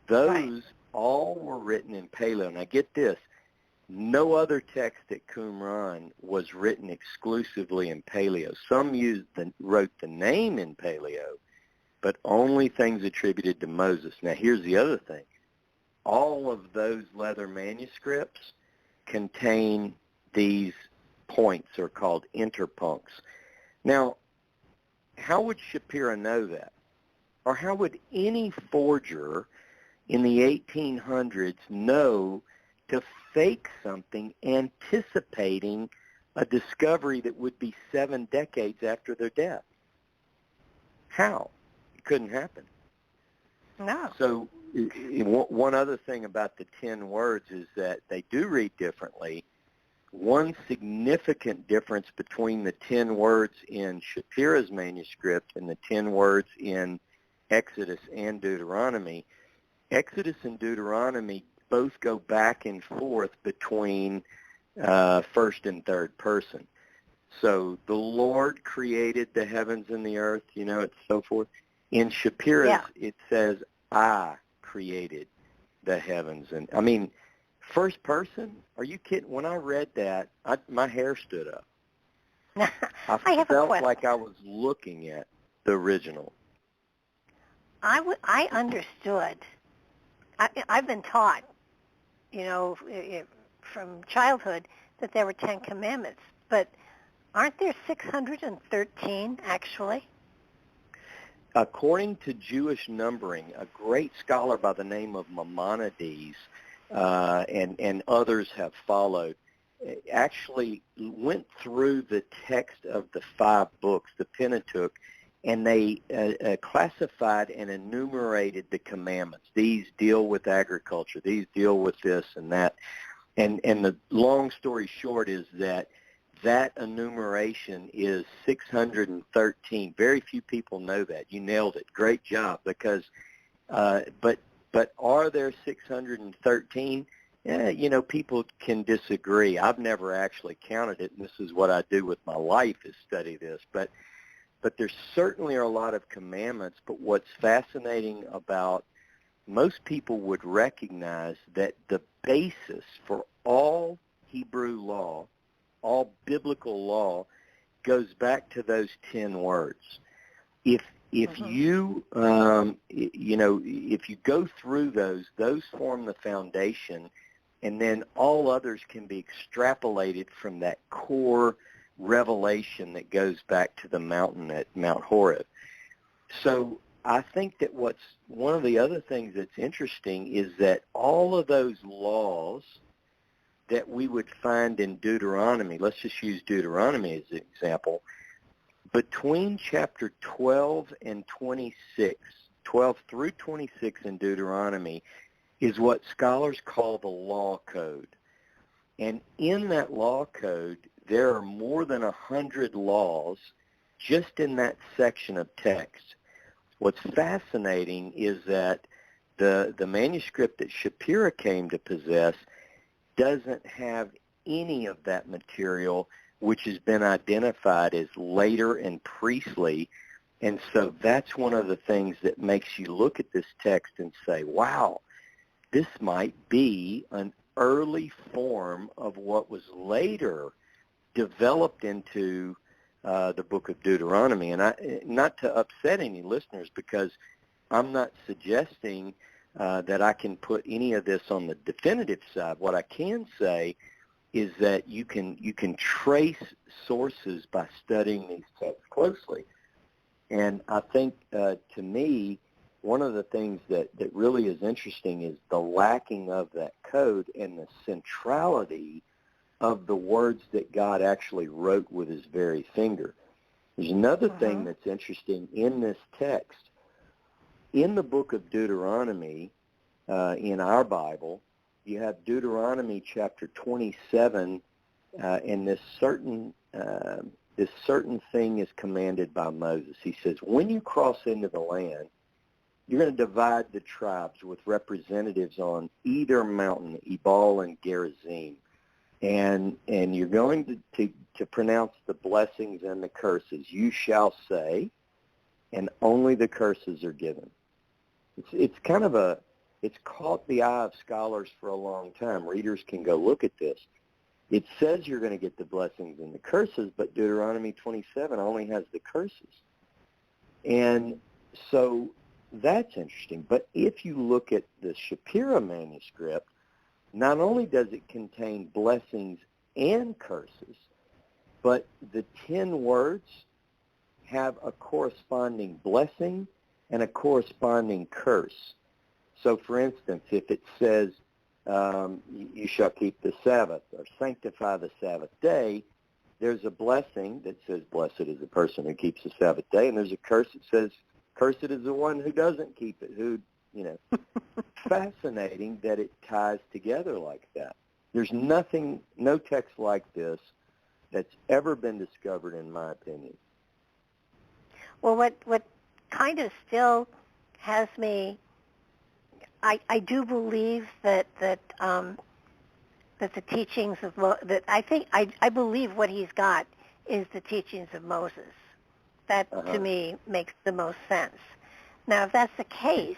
Those all were written in Paleo. Now get this, no other text at Qumrane was written exclusively in Paleo. Some wrote the name in Paleo, but only things attributed to Moses. Now here's the other thing. All of those leather manuscripts contain these points, are called interpuncts. Now, how would Shapira know that? Or how would any forger in the 1800s know to fake something anticipating a discovery that would be 7 decades after their death? How? It couldn't happen. No. So one other thing about the 10 words is that they do read differently. One significant difference between the 10 words in Shapira's manuscript and the 10 words in Exodus and Deuteronomy, Exodus and Deuteronomy both go back and forth between first and third person. So the Lord created the heavens and the earth, and so forth. In Shapira's, it says, I created the heavens. And I mean, first person? Are you kidding? When I read that, my hair stood up. I felt like I was looking at the original. I understood. I've been taught, from childhood that there were 10 commandments, but aren't there 613 actually? According to Jewish numbering, a great scholar by the name of Maimonides and others have followed, actually went through the text of the 5 books, the Pentateuch, and they classified and enumerated the commandments. These deal with agriculture. These deal with this and that. And the long story short is that enumeration is 613. Very few people know that. You nailed it. Great job. Because, but are there 613? Yeah, people can disagree. I've never actually counted it, and this is what I do with my life is study this. But there certainly are a lot of commandments. But what's fascinating about most people would recognize that the basis for all Hebrew law, all biblical law, goes back to those 10 words. If you if you go through those form the foundation, and then all others can be extrapolated from that core revelation that goes back to the mountain at Mount Horeb. So I think that one of the other things that's interesting is that all of those laws that we would find in Deuteronomy, let's just use Deuteronomy as an example, between chapter 12 and 26, 12 through 26 in Deuteronomy, is what scholars call the law code. And in that law code, there are more than 100 laws just in that section of text. What's fascinating is that the manuscript that Shapira came to possess doesn't have any of that material, which has been identified as later and priestly. And so that's one of the things that makes you look at this text and say, wow, this might be an early form of what was later developed into the book of Deuteronomy. And not to upset any listeners, because I'm not suggesting that I can put any of this on the definitive side. What I can say is that you can trace sources by studying these texts closely. And I think, to me, one of the things that really is interesting is the lacking of that code and the centrality of the words that God actually wrote with his very finger. There's another thing that's interesting in this text. In the book of Deuteronomy, in our Bible, you have Deuteronomy chapter 27, and this certain thing is commanded by Moses. He says, when you cross into the land, you're going to divide the tribes with representatives on either mountain, Ebal and Gerizim. And you're going to pronounce the blessings and the curses. You shall say, and only the curses are given. It's kind of it's caught the eye of scholars for a long time. Readers can go look at this. It says you're going to get the blessings and the curses, but Deuteronomy 27 only has the curses. And so that's interesting. But if you look at the Shapira manuscript, not only does it contain blessings and curses, but the 10 words have a corresponding blessing and a corresponding curse. So, for instance, if it says, you shall keep the Sabbath or sanctify the Sabbath day, there's a blessing that says, blessed is the person who keeps the Sabbath day, and there's a curse that says, cursed is the one who doesn't keep it, fascinating that it ties together like that. There's no text like this that's ever been discovered, in my opinion. Well, what kind of still has me, I do believe that the teachings of I believe what he's got is the teachings of Moses. That to me makes the most sense. Now, if that's the case,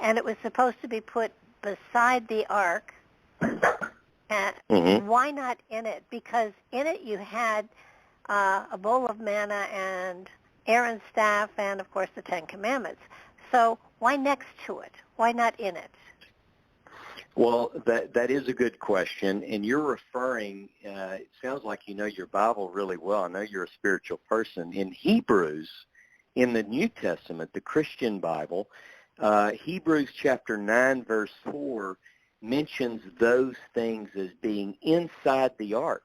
and it was supposed to be put beside the ark, why not in it? Because in it you had a bowl of manna and Aaron's staff and, of course, the Ten Commandments. So why next to it? Why not in it? Well, that is a good question, and you're referring, it sounds like you know your Bible really well. I know you're a spiritual person. In Hebrews, in the New Testament, the Christian Bible, Hebrews chapter 9, verse 4 mentions those things as being inside the ark.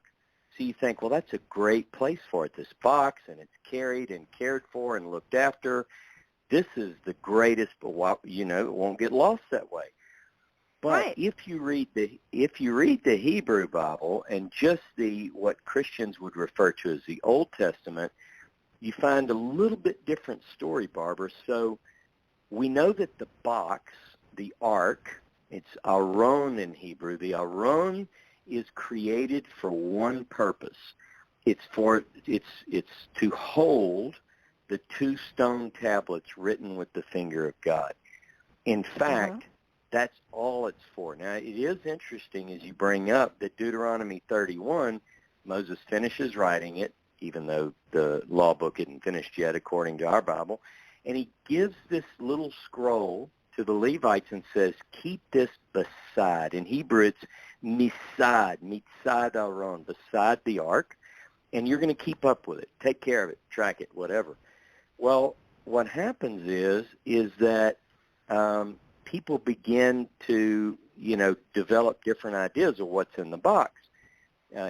So you think, well, that's a great place for it, this box, and it's carried and cared for and looked after. This is the greatest, but it won't get lost that way. But if you read the Hebrew Bible and just what Christians would refer to as the Old Testament, you find a little bit different story, Barbara. So we know that the box, the ark, it's Arnon in Hebrew. The Arnon is created for one purpose. It's to hold the 2 stone tablets written with the finger of God. In fact, that's all it's for. Now, it is interesting, as you bring up, that Deuteronomy 31, Moses finishes writing it, even though the law book isn't finished yet, according to our Bible, and he gives this little scroll to the Levites and says, keep this beside. In Hebrew, it's mitzad Aaron, beside the ark, and you're going to keep up with it. Take care of it, track it, whatever. Well, what happens is that people begin to, develop different ideas of what's in the box.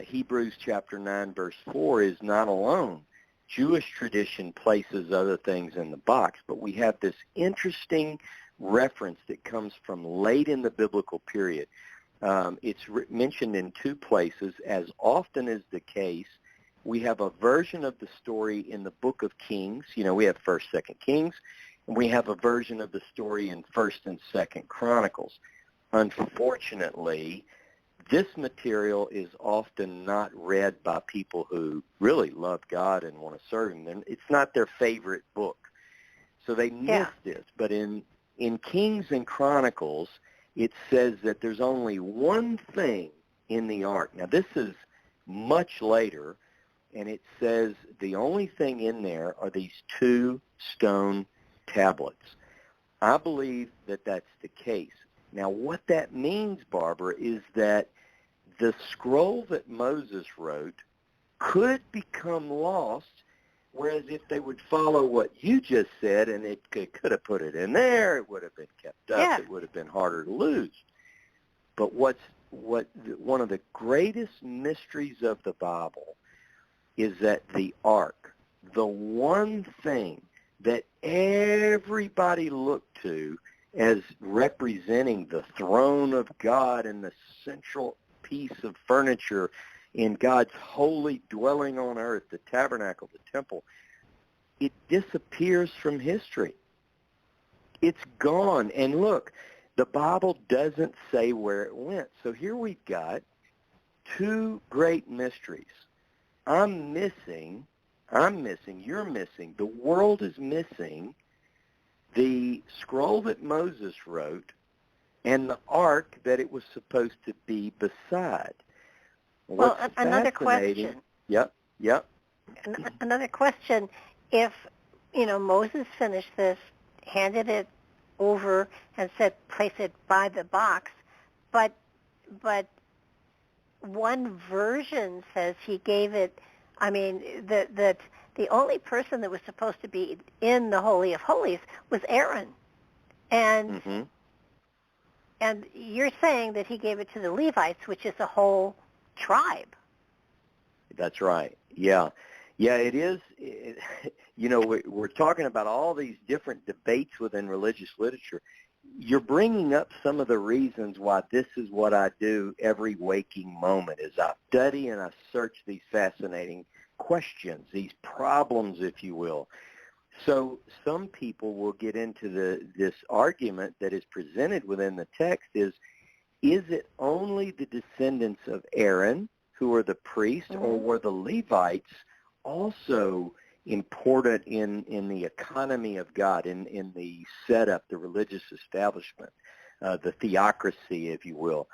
Hebrews chapter 9, verse 4 is not alone. Jewish tradition places other things in the box, but we have this interesting reference that comes from late in the biblical period. It's mentioned in 2 places. As often is the case, we have a version of the story in the book of Kings. We have 1st, 2nd Kings, and we have a version of the story in 1st and 2nd Chronicles. Unfortunately, this material is often not read by people who really love God and want to serve Him. It's not their favorite book. So they miss this. But in Kings and Chronicles, it says that there's only one thing in the ark. Now, this is much later, and it says the only thing in there are these 2 stone tablets. I believe that that's the case. Now, what that means, Barbara, is that the scroll that Moses wrote could become lost, whereas if they would follow what you just said, and it could have put it in there, it would have been kept up, it would have been harder to lose. But one of the greatest mysteries of the Bible is that the ark, the one thing that everybody looked to as representing the throne of God and the central piece of furniture in God's holy dwelling on earth, the tabernacle, the temple, it disappears from history. It's gone. And look, the Bible doesn't say where it went. So here we've got 2 great mysteries. I'm missing, you're missing, the world is missing the scroll that Moses wrote and the ark that it was supposed to be beside. Well, another question. Yep. Another question. If, Moses finished this, handed it over, and said place it by the box, but one version says he gave it, that the only person that was supposed to be in the Holy of Holies was Aaron. And and you're saying that he gave it to the Levites, which is a whole tribe. That's right. Yeah, it is. We're talking about all these different debates within religious literature. You're bringing up some of the reasons why this is what I do every waking moment, is I study and I search these fascinating questions, these problems, if you will. So some people will get into this argument that is presented within the text is it only the descendants of Aaron who are the priests, or were the Levites also important in the economy of God, in the setup, the religious establishment, the theocracy, if you will?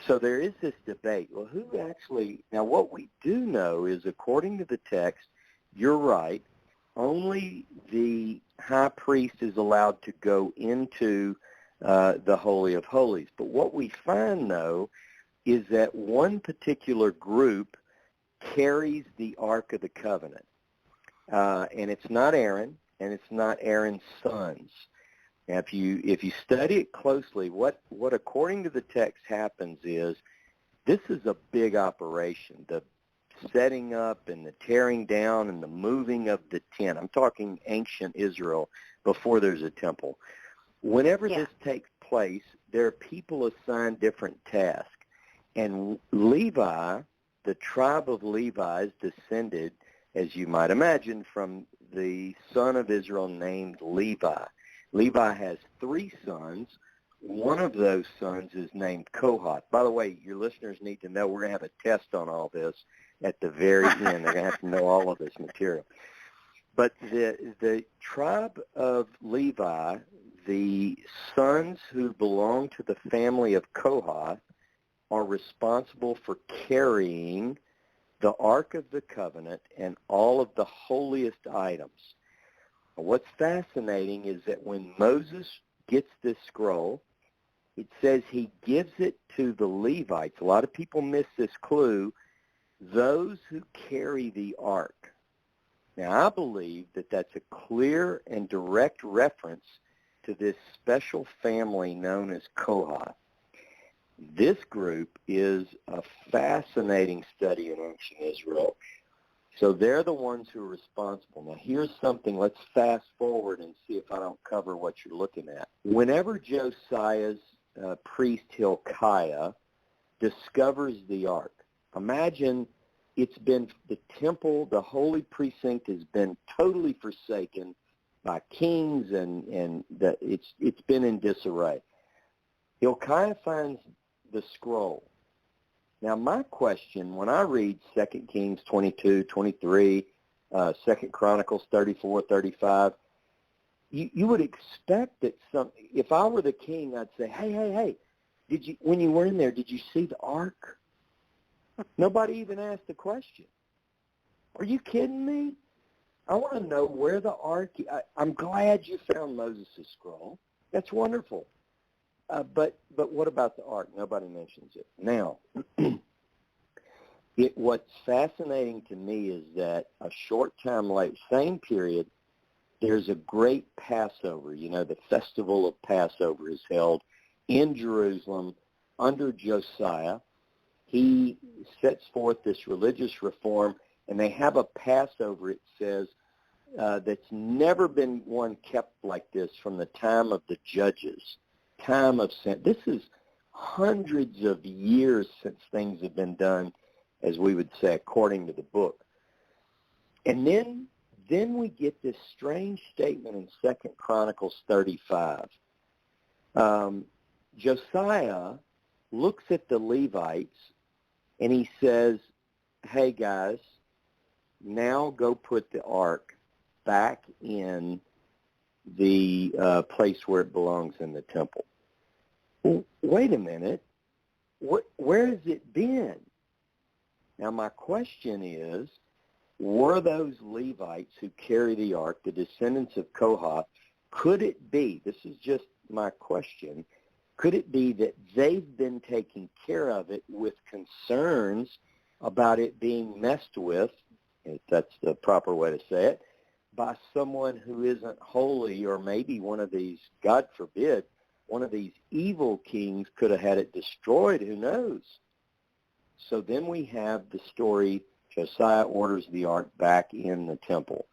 So there is this debate. Well, who actually, now what we do know is, according to the text, you're right, only the high priest is allowed to go into the Holy of Holies. But what we find, though, is that one particular group carries the Ark of the Covenant. And it's not Aaron, and it's not Aaron's sons. Now, if you study it closely, what according to the text happens is, this is a big operation. The setting up and the tearing down and the moving of the tent. I'm talking ancient Israel before there's a temple. Whenever this takes place, there are people assigned different tasks. And Levi, the tribe of Levi, is descended, as you might imagine, from the son of Israel named Levi. Levi has 3 sons. One of those sons is named Kohath. By the way, your listeners need to know we're going to have a test on all this at the very end. They're going to have to know all of this material. But the tribe of Levi, the sons who belong to the family of Kohath, are responsible for carrying the Ark of the Covenant and all of the holiest items. What's fascinating is that when Moses gets this scroll, it says he gives it to the Levites. A lot of people miss this clue. Those who carry the ark. Now, I believe that that's a clear and direct reference to this special family known as Kohath. This group is a fascinating study in ancient Israel. So they're the ones who are responsible. Now, here's something. Let's fast forward and see if I don't cover what you're looking at. Whenever Josiah's priest Hilkiah discovers the ark, imagine it's been, the temple, the holy precinct has been totally forsaken by kings, and it's been in disarray. Hilkiah finds the scroll, Now, my question, when I read 2 Kings 22, 23, 2 Chronicles 34, 35, you would expect that if I were the king, I'd say, hey, when you were in there, did you see the ark? Nobody even asked the question. Are you kidding me? I want to know where the ark is. I'm glad you found Moses' scroll. That's wonderful. But what about the ark? Nobody mentions it. Now, what's fascinating to me is that a short time later, same period, there's a great Passover. You know, the festival of Passover is held in Jerusalem under Josiah. He sets forth this religious reform, and they have a Passover, it says, that's never been one kept like this from the time of the judges, time of sin. This is hundreds of years since things have been done, as we would say, according to the book. And then we get this strange statement in 2 Chronicles 35. Josiah looks at the Levites, and he says, hey, guys, now go put the ark back in the place where it belongs in the temple. Well, wait a minute. Where has it been? Now, my question is, were those Levites who carry the ark, the descendants of Kohath, could it be, this is just my question, could it be that they've been taking care of it with concerns about it being messed with, if that's the proper way to say it, by someone who isn't holy, or maybe one of these, God forbid, one of these evil kings could have had it destroyed, who knows? So then we have the story, Josiah orders the ark back in the temple.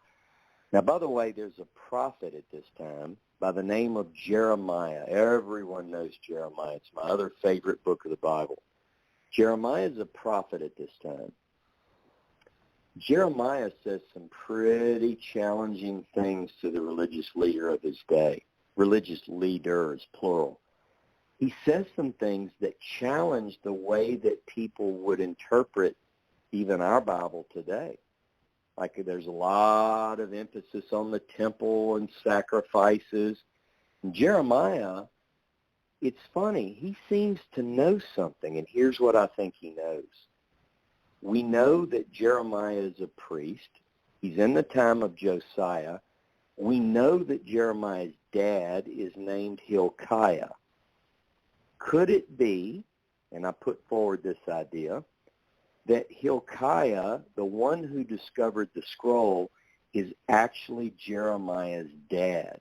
Now, by the way, there's a prophet at this time by the name of Jeremiah. Everyone knows Jeremiah. It's my other favorite book of the Bible. Jeremiah is a prophet at this time. Jeremiah says some pretty challenging things to the religious leader of his day. Religious leaders, plural. He says some things that challenge the way that people would interpret even our Bible today. Like there's a lot of emphasis on the temple and sacrifices. And Jeremiah, it's funny, he seems to know something, and here's what I think he knows. We know that Jeremiah is a priest. He's in the time of Josiah. We know that Jeremiah's dad is named Hilkiah. Could it be, and I put forward this idea, that Hilkiah, the one who discovered the scroll, is actually Jeremiah's dad?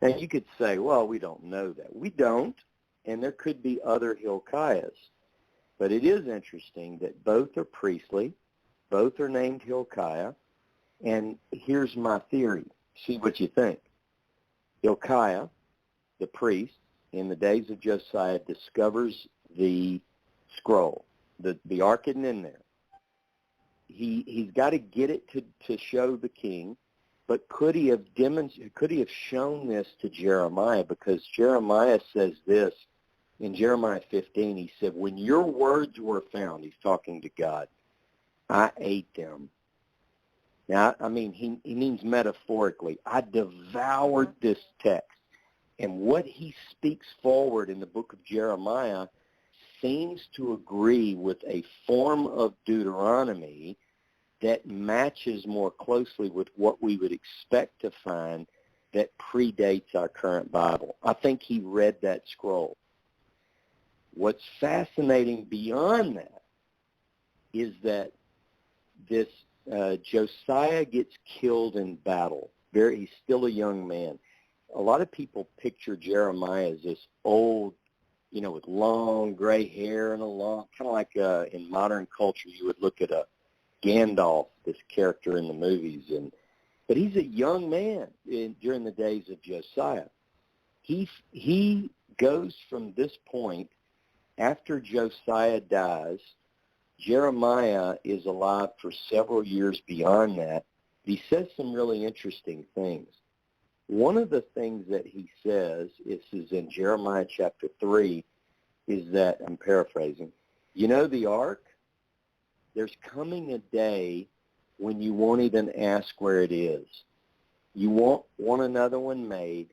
Now, you could say, well, we don't know that. We don't, and there could be other Hilkiahs. But it is interesting that both are priestly, both are named Hilkiah, and here's my theory. See what you think. Hilkiah, the priest, in the days of Josiah, discovers the scroll. The ark isn't in there. He's got to get it to show the king, but could he have shown this to Jeremiah? Because Jeremiah says this in Jeremiah 15. He said, when your words were found, he's talking to God, I ate them. Now, I mean, he means metaphorically. I devoured this text. And what he speaks forward in the book of Jeremiah seems to agree with a form of Deuteronomy that matches more closely with what we would expect to find that predates our current Bible. I think he read that scroll. What's fascinating beyond that is that this Josiah gets killed in battle. He's still a young man. A lot of people picture Jeremiah as this old, with long gray hair and kind of like in modern culture, you would look at a Gandalf, this character in the movies, but he's a young man during the days of Josiah. He goes from this point, after Josiah dies, Jeremiah is alive for several years beyond that. He says some really interesting things. One of the things that he says, this is in Jeremiah chapter 3, is that, I'm paraphrasing, You know the ark? There's coming a day when you won't even ask where it is. You won't want another one made.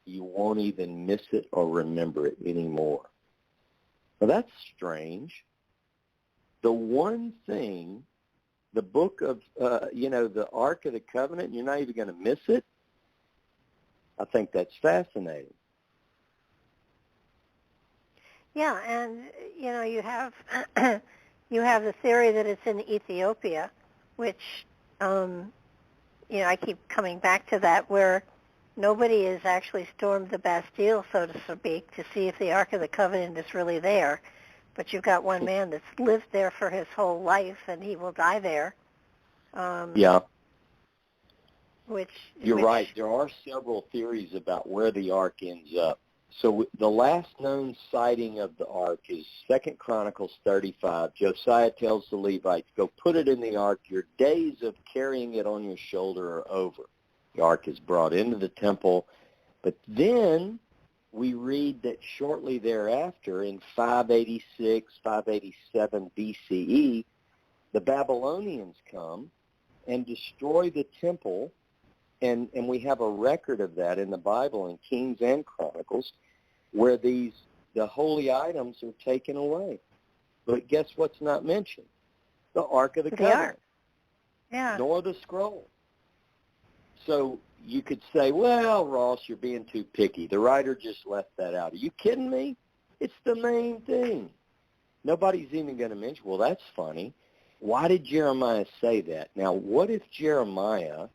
You won't even miss it or remember it anymore. Well, that's strange. The one thing, the book of, the Ark of the Covenant, you're not even going to miss it? I think that's fascinating. Yeah, and, you have the theory that it's in Ethiopia, which, I keep coming back to that, where nobody has actually stormed the Bastille, so to speak, to see if the Ark of the Covenant is really there. But you've got one man that's lived there for his whole life, and he will die there. Yeah. Which You're right. There are several theories about where the Ark ends up. So the last known sighting of the Ark is 2 Chronicles 35. Josiah tells the Levites, go put it in the Ark. Your days of carrying it on your shoulder are over. The Ark is brought into the temple. But then we read that shortly thereafter, in 586, 587 BCE, the Babylonians come and destroy the temple, and we have a record of that in the Bible in Kings and Chronicles, where the holy items are taken away. But guess what's not mentioned? The Ark of the Covenant. Yeah. Nor the scroll. So you could say, well, Ross, you're being too picky. The writer just left that out. Are you kidding me? It's the main thing. Nobody's even going to mention, well, that's funny. Why did Jeremiah say that? Now, what if Jeremiah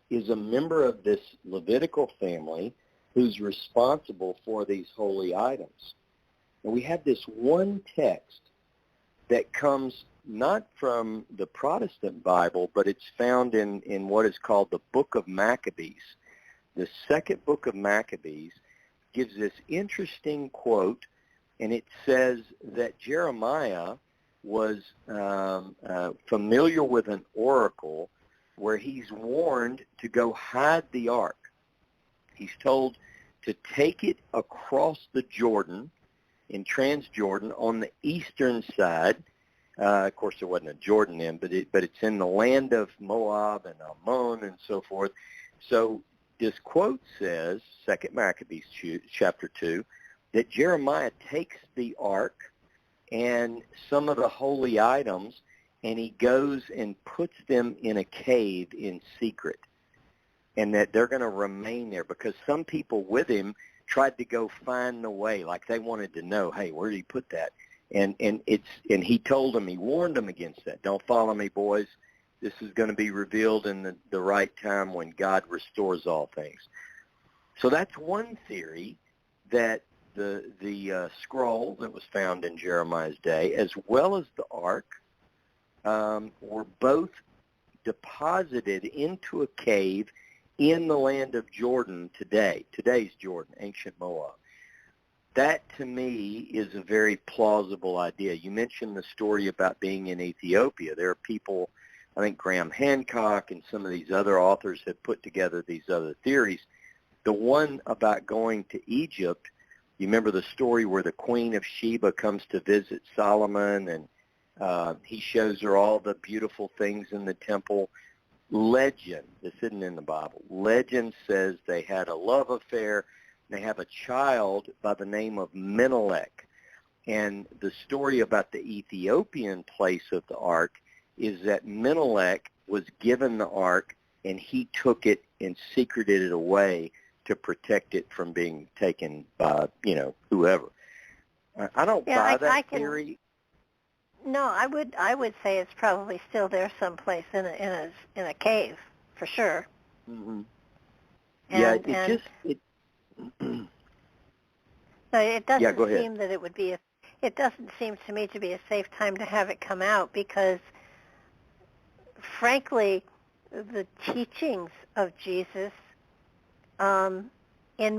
is a member of this Levitical family who's responsible for these holy items? And we have this one text that comes not from the Protestant Bible, but it's found in what is called the Book of Maccabees. The second book of Maccabees gives this interesting quote, and it says that Jeremiah was familiar with an oracle where he's warned to go hide the ark. He's told to take it across the Jordan, in Transjordan, on the eastern side. Of course, there wasn't a Jordan then, but it's in the land of Moab and Ammon and so forth. So this quote says, 2 Maccabees chapter 2, that Jeremiah takes the ark and some of the holy items, and he goes and puts them in a cave in secret, and that they're going to remain there because some people with him tried to go find the way, like they wanted to know, hey, where did he put that? And he told them, he warned them against that. Don't follow me, boys. This is going to be revealed in the right time when God restores all things. So that's one theory, that the scroll that was found in Jeremiah's day, as well as the ark, were both deposited into a cave in the land of Jordan today. Today's Jordan, ancient Moab. That, to me, is a very plausible idea. You mentioned the story about being in Ethiopia. There are people, I think Graham Hancock and some of these other authors have put together these other theories. The one about going to Egypt, you remember the story where the Queen of Sheba comes to visit Solomon, and he shows her all the beautiful things in the temple. Legend, this isn't in the Bible, legend says they had a love affair. They have a child by the name of Menelik. And the story about the Ethiopian place of the ark is that Menelik was given the ark, and he took it and secreted it away to protect it from being taken by, whoever. I don't buy that theory. No, I would say it's probably still there someplace in a cave, for sure. Mm-hmm. So it doesn't go ahead. seem that it would be. It doesn't seem to me to be a safe time to have it come out because, frankly, the teachings of Jesus, in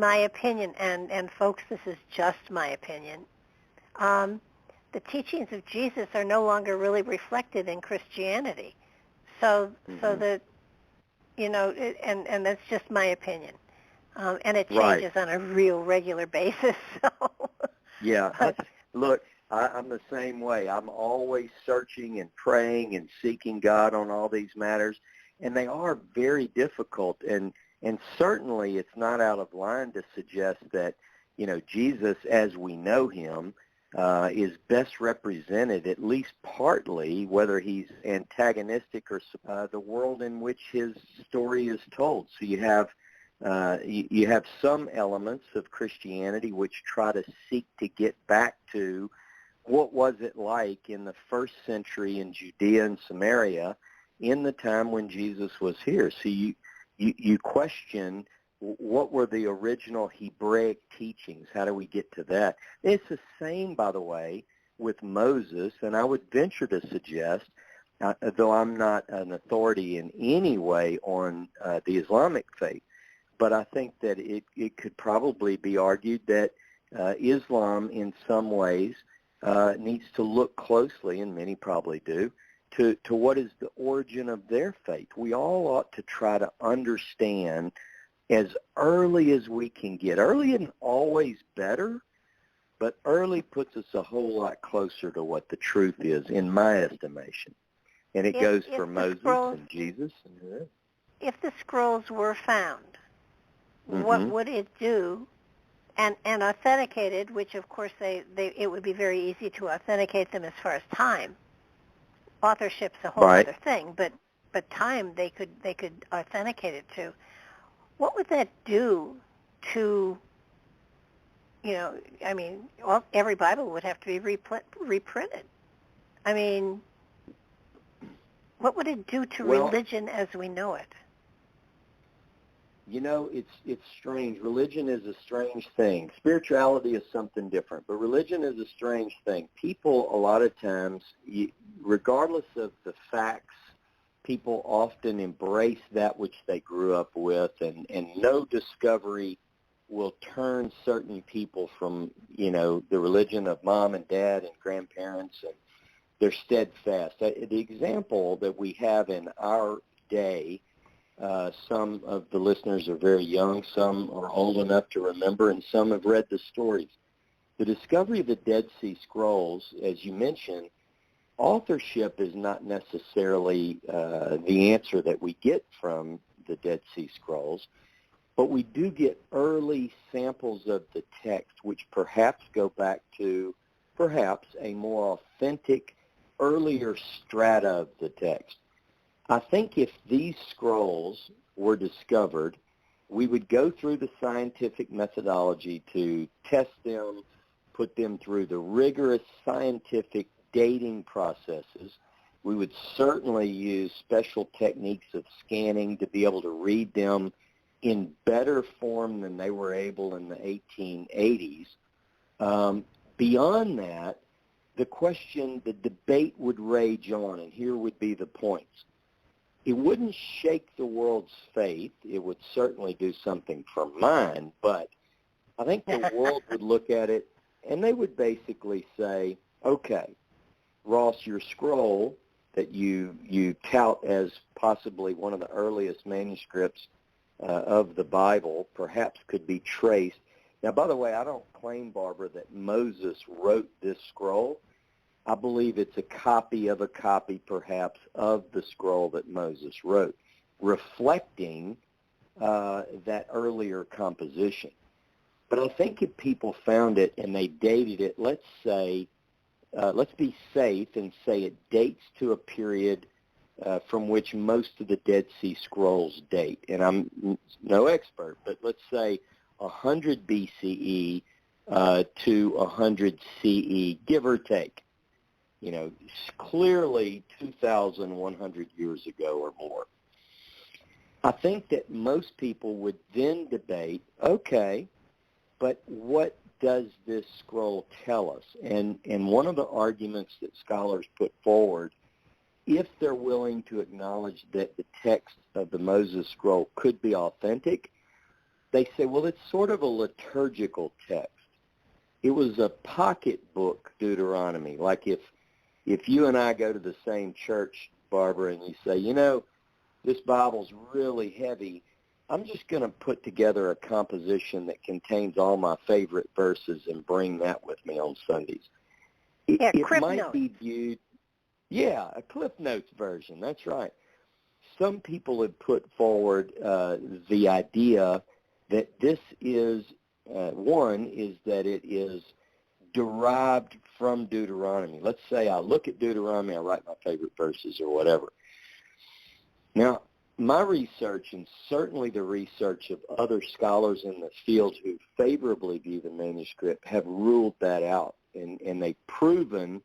my opinion, and folks, this is just my opinion, the teachings of Jesus are no longer really reflected in Christianity. So that, and that's just my opinion. And it changes on a real regular basis. So. Yeah. Look, I'm the same way. I'm always searching and praying and seeking God on all these matters, and they are very difficult. And certainly it's not out of line to suggest that, Jesus, as we know him, is best represented, at least partly, whether he's antagonistic or the world in which his story is told. So you have some elements of Christianity which try to seek to get back to what was it like in the first century in Judea and Samaria in the time when Jesus was here. So you question, what were the original Hebraic teachings? How do we get to that? It's the same, by the way, with Moses, and I would venture to suggest, though I'm not an authority in any way on the Islamic faith, but I think that it could probably be argued that Islam in some ways needs to look closely, and many probably do, to what is the origin of their faith. We all ought to try to understand as early as we can get. Early isn't always better, but early puts us a whole lot closer to what the truth is, in my estimation. And it goes for Moses and Jesus. If the scrolls were found, what would it do? And authenticated, which of course it would be very easy to authenticate them as far as time. Authorship's a whole other thing, but time they could authenticate it to. What would that do to, every Bible would have to be reprinted. I mean, what would it do to religion as we know it? It's strange. Religion is a strange thing. Spirituality is something different, but religion is a strange thing. People, a lot of times, regardless of the facts, people often embrace that which they grew up with, and no discovery will turn certain people from, the religion of mom and dad and grandparents, and they're steadfast. The example that we have in our day, some of the listeners are very young, some are old enough to remember, and some have read the stories. The discovery of the Dead Sea Scrolls, as you mentioned, authorship is not necessarily the answer that we get from the Dead Sea Scrolls, but we do get early samples of the text which perhaps go back to perhaps a more authentic, earlier strata of the text. I think if these scrolls were discovered, we would go through the scientific methodology to test them, put them through the rigorous scientific dating processes. We would certainly use special techniques of scanning to be able to read them in better form than they were able in the 1880s. Beyond that, the debate would rage on, and here would be the points. It wouldn't shake the world's faith. It would certainly do something for mine, but I think the world would look at it, and they would basically say, okay, Ross, your scroll that you tout as possibly one of the earliest manuscripts of the Bible perhaps could be traced. Now, by the way, I don't claim, Barbara, that Moses wrote this scroll. I believe it's a copy of a copy, perhaps, of the scroll that Moses wrote, reflecting that earlier composition. But I think if people found it and they dated it, let's be safe and say it dates to a period from which most of the Dead Sea Scrolls date. And I'm no expert, but let's say 100 BCE to 100 CE, give or take. Clearly 2,100 years ago or more. I think that most people would then debate, okay, but what does this scroll tell us? And one of the arguments that scholars put forward, if they're willing to acknowledge that the text of the Moses scroll could be authentic, they say, well, it's sort of a liturgical text. It was a pocketbook Deuteronomy. Like if you and I go to the same church, Barbara, and you say, this Bible's really heavy, I'm just going to put together a composition that contains all my favorite verses and bring that with me on Sundays. it Cliff might Notes. be viewed, a Cliff Notes version. That's right. Some people have put forward the idea that this is, one is that it is derived from Deuteronomy. Let's say I look at Deuteronomy, I write my favorite verses or whatever. Now, my research, and certainly the research of other scholars in the field who favorably view the manuscript, have ruled that out. And they've proven,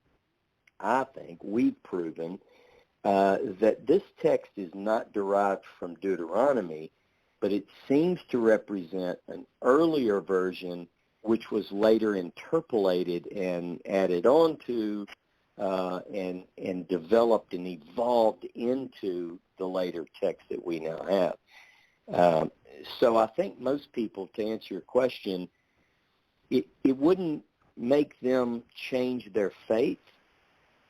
I think, we've proven, that this text is not derived from Deuteronomy, but it seems to represent an earlier version which was later interpolated and added on to and developed and evolved into the later text that we now have. So I think most people, to answer your question, it wouldn't make them change their faith,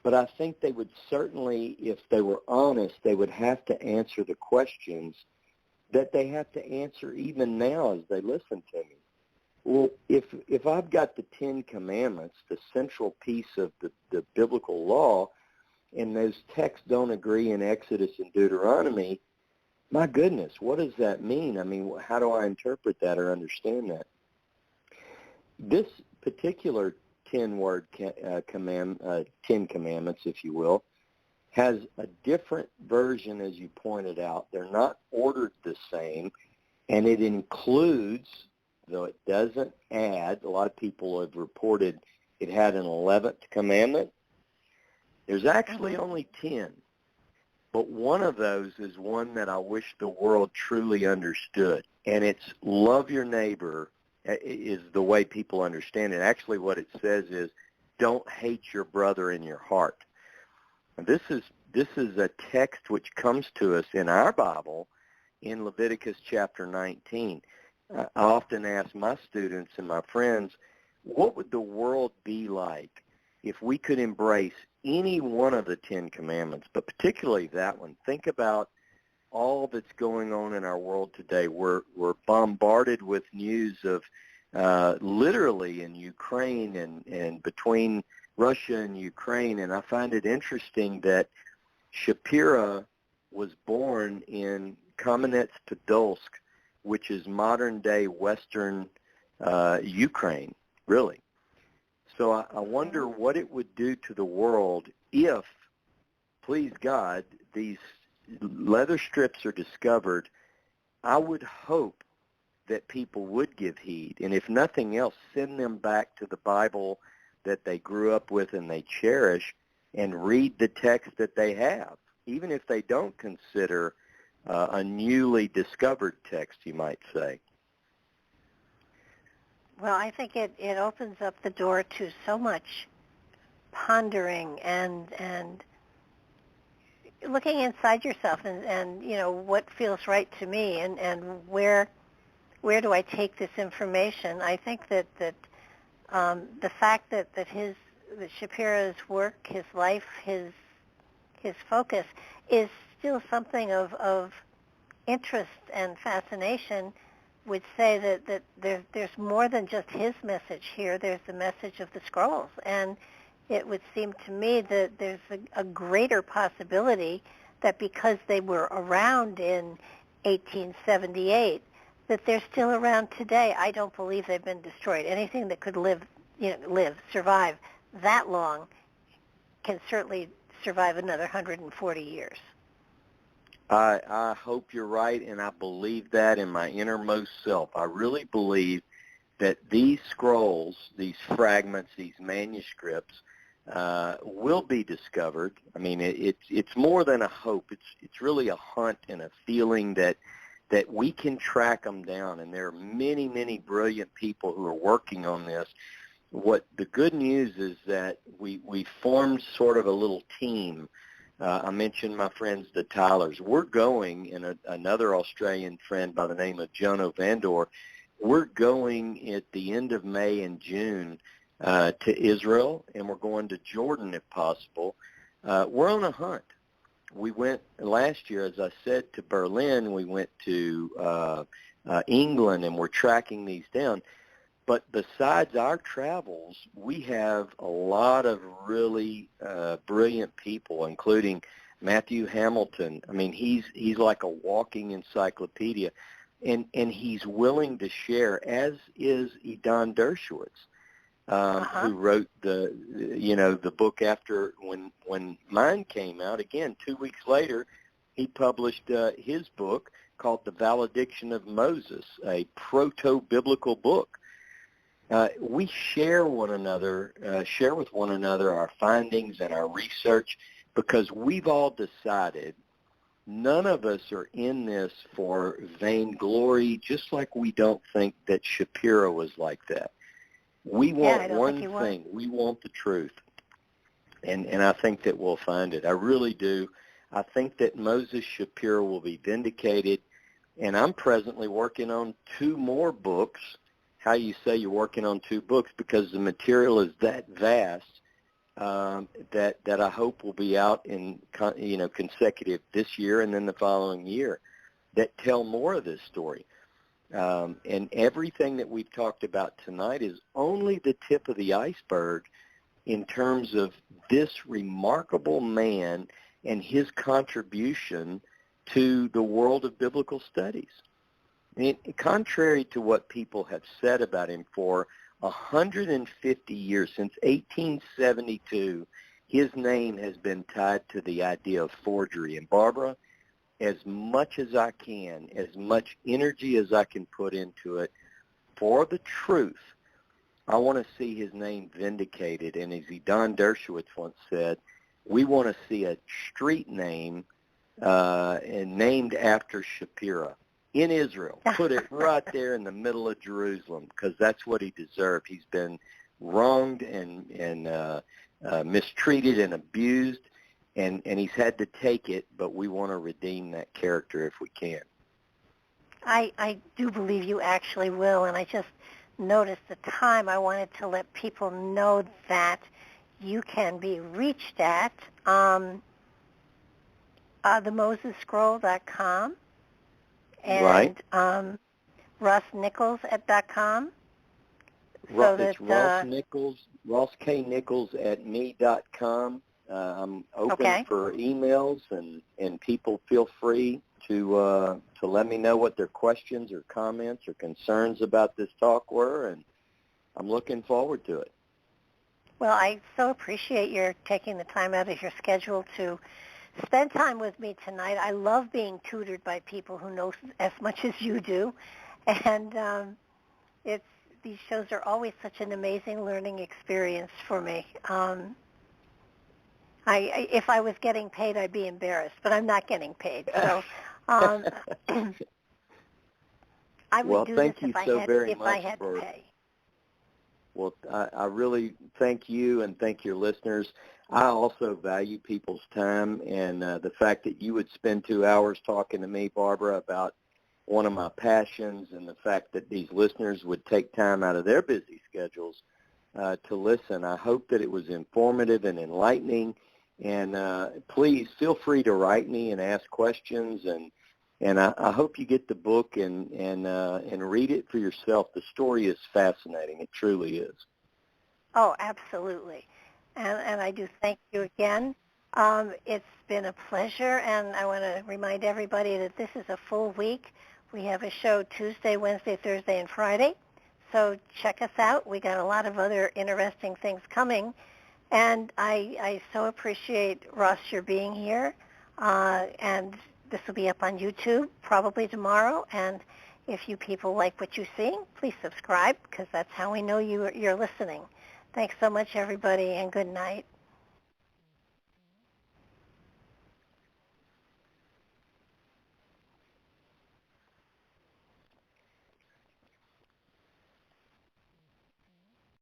but I think they would certainly, if they were honest, they would have to answer the questions that they have to answer even now as they listen to me. Well, if I've got the Ten Commandments, the central piece of the biblical law, and those texts don't agree in Exodus and Deuteronomy, my goodness, what does that mean? I mean, how do I interpret that or understand that? This particular Ten Commandments, if you will, has a different version, as you pointed out. They're not ordered the same, and it includes, though it doesn't add, a lot of people have reported it had an 11th commandment. There's actually only 10, but one of those is one that I wish the world truly understood, and it's love your neighbor is the way people understand it. Actually, what it says is don't hate your brother in your heart. And this is a text which comes to us in our Bible in Leviticus chapter 19. I often ask my students and my friends, what would the world be like if we could embrace any one of the Ten Commandments, but particularly that one? Think about all that's going on in our world today. We're bombarded with news of literally in Ukraine and between Russia and Ukraine, and I find it interesting that Shapira was born in Kamenets-Podolsk, which is modern-day western Ukraine, really. So I wonder what it would do to the world if, please God, these leather strips are discovered. I would hope that people would give heed, and if nothing else, send them back to the Bible that they grew up with and they cherish, and read the text that they have, even if they don't consider a newly discovered text, you might say. Well, I think it opens up the door to so much pondering and looking inside yourself and you know, what feels right to me and where do I take this information. I think that the fact that Shapira's work, his life, his focus is still something of interest and fascination, would say that there's more than just his message here. There's the message of the scrolls. And it would seem to me that there's a greater possibility that because they were around in 1878, that they're still around today. I don't believe they've been destroyed. Anything that could survive that long can certainly survive another 140 years. I hope you're right, and I believe that in my innermost self. I really believe that these scrolls, these fragments, these manuscripts will be discovered. I mean, it's more than a hope. It's really a hunt and a feeling that we can track them down, and there are many, many brilliant people who are working on this. What the good news is that we formed sort of a little team. I mentioned my friends, the Tylers. We're going, and another Australian friend by the name of Jono Vandor, we're going at the end of May and June to Israel, and we're going to Jordan if possible. We're on a hunt. We went last year, as I said, to Berlin. We went to England, and we're tracking these down. But besides our travels, we have a lot of really brilliant people, including Matthew Hamilton. I mean, he's like a walking encyclopedia, and he's willing to share, as is Edan Dershowitz, who wrote the book after when mine came out. Again, 2 weeks later, he published his book called The Valediction of Moses, a proto-biblical book. We share with one another our findings and our research, because we've all decided none of us are in this for vainglory, just like we don't think that Shapiro was like that. We want one thing. We want the truth. And I think that we'll find it. I really do. I think that Moses Shapiro will be vindicated, and I'm presently working on 2 more books. How you say you're working on 2 books, because the material is that vast that I hope will be out in consecutive this year and then the following year, that tell more of this story. And everything that we've talked about tonight is only the tip of the iceberg in terms of this remarkable man and his contribution to the world of biblical studies. I mean, contrary to what people have said about him, for 150 years, since 1872, his name has been tied to the idea of forgery. And Barbara, as much as I can, as much energy as I can put into it, for the truth, I want to see his name vindicated. And as Edan Dershowitz once said, we want to see a street name and named after Shapira in Israel. Put it right there in the middle of Jerusalem, because that's what he deserved. He's been wronged and mistreated and abused, and he's had to take it, but we want to redeem that character if we can. I do believe you actually will, and I just noticed the time. I wanted to let people know that you can be reached at themosesscroll.com and RossNichols.com. It's Ross K. Nichols at me.com. I'm open for emails, and people feel free to let me know what their questions or comments or concerns about this talk were, and I'm looking forward to it. Well, I so appreciate your taking the time out of your schedule to spend time with me tonight. I love being tutored by people who know as much as you do, and these shows are always such an amazing learning experience for me. If I was getting paid, I'd be embarrassed, but I'm not getting paid. So I would do this if I had to pay. Well, I really thank you and thank your listeners. I also value people's time, and the fact that you would spend 2 hours talking to me, Barbara, about one of my passions, and the fact that these listeners would take time out of their busy schedules to listen. I hope that it was informative and enlightening, and please feel free to write me and ask questions, and I hope you get the book and read it for yourself. The story is fascinating. It truly is. Oh, absolutely. And I do thank you again. It's been a pleasure, and I want to remind everybody that this is a full week. We have a show Tuesday, Wednesday, Thursday, and Friday. So check us out. We got a lot of other interesting things coming. And I so appreciate, Ross, your being here. And this will be up on YouTube probably tomorrow. And if you people like what you see, please subscribe, because that's how we know you're listening. Thanks so much, everybody, and good night.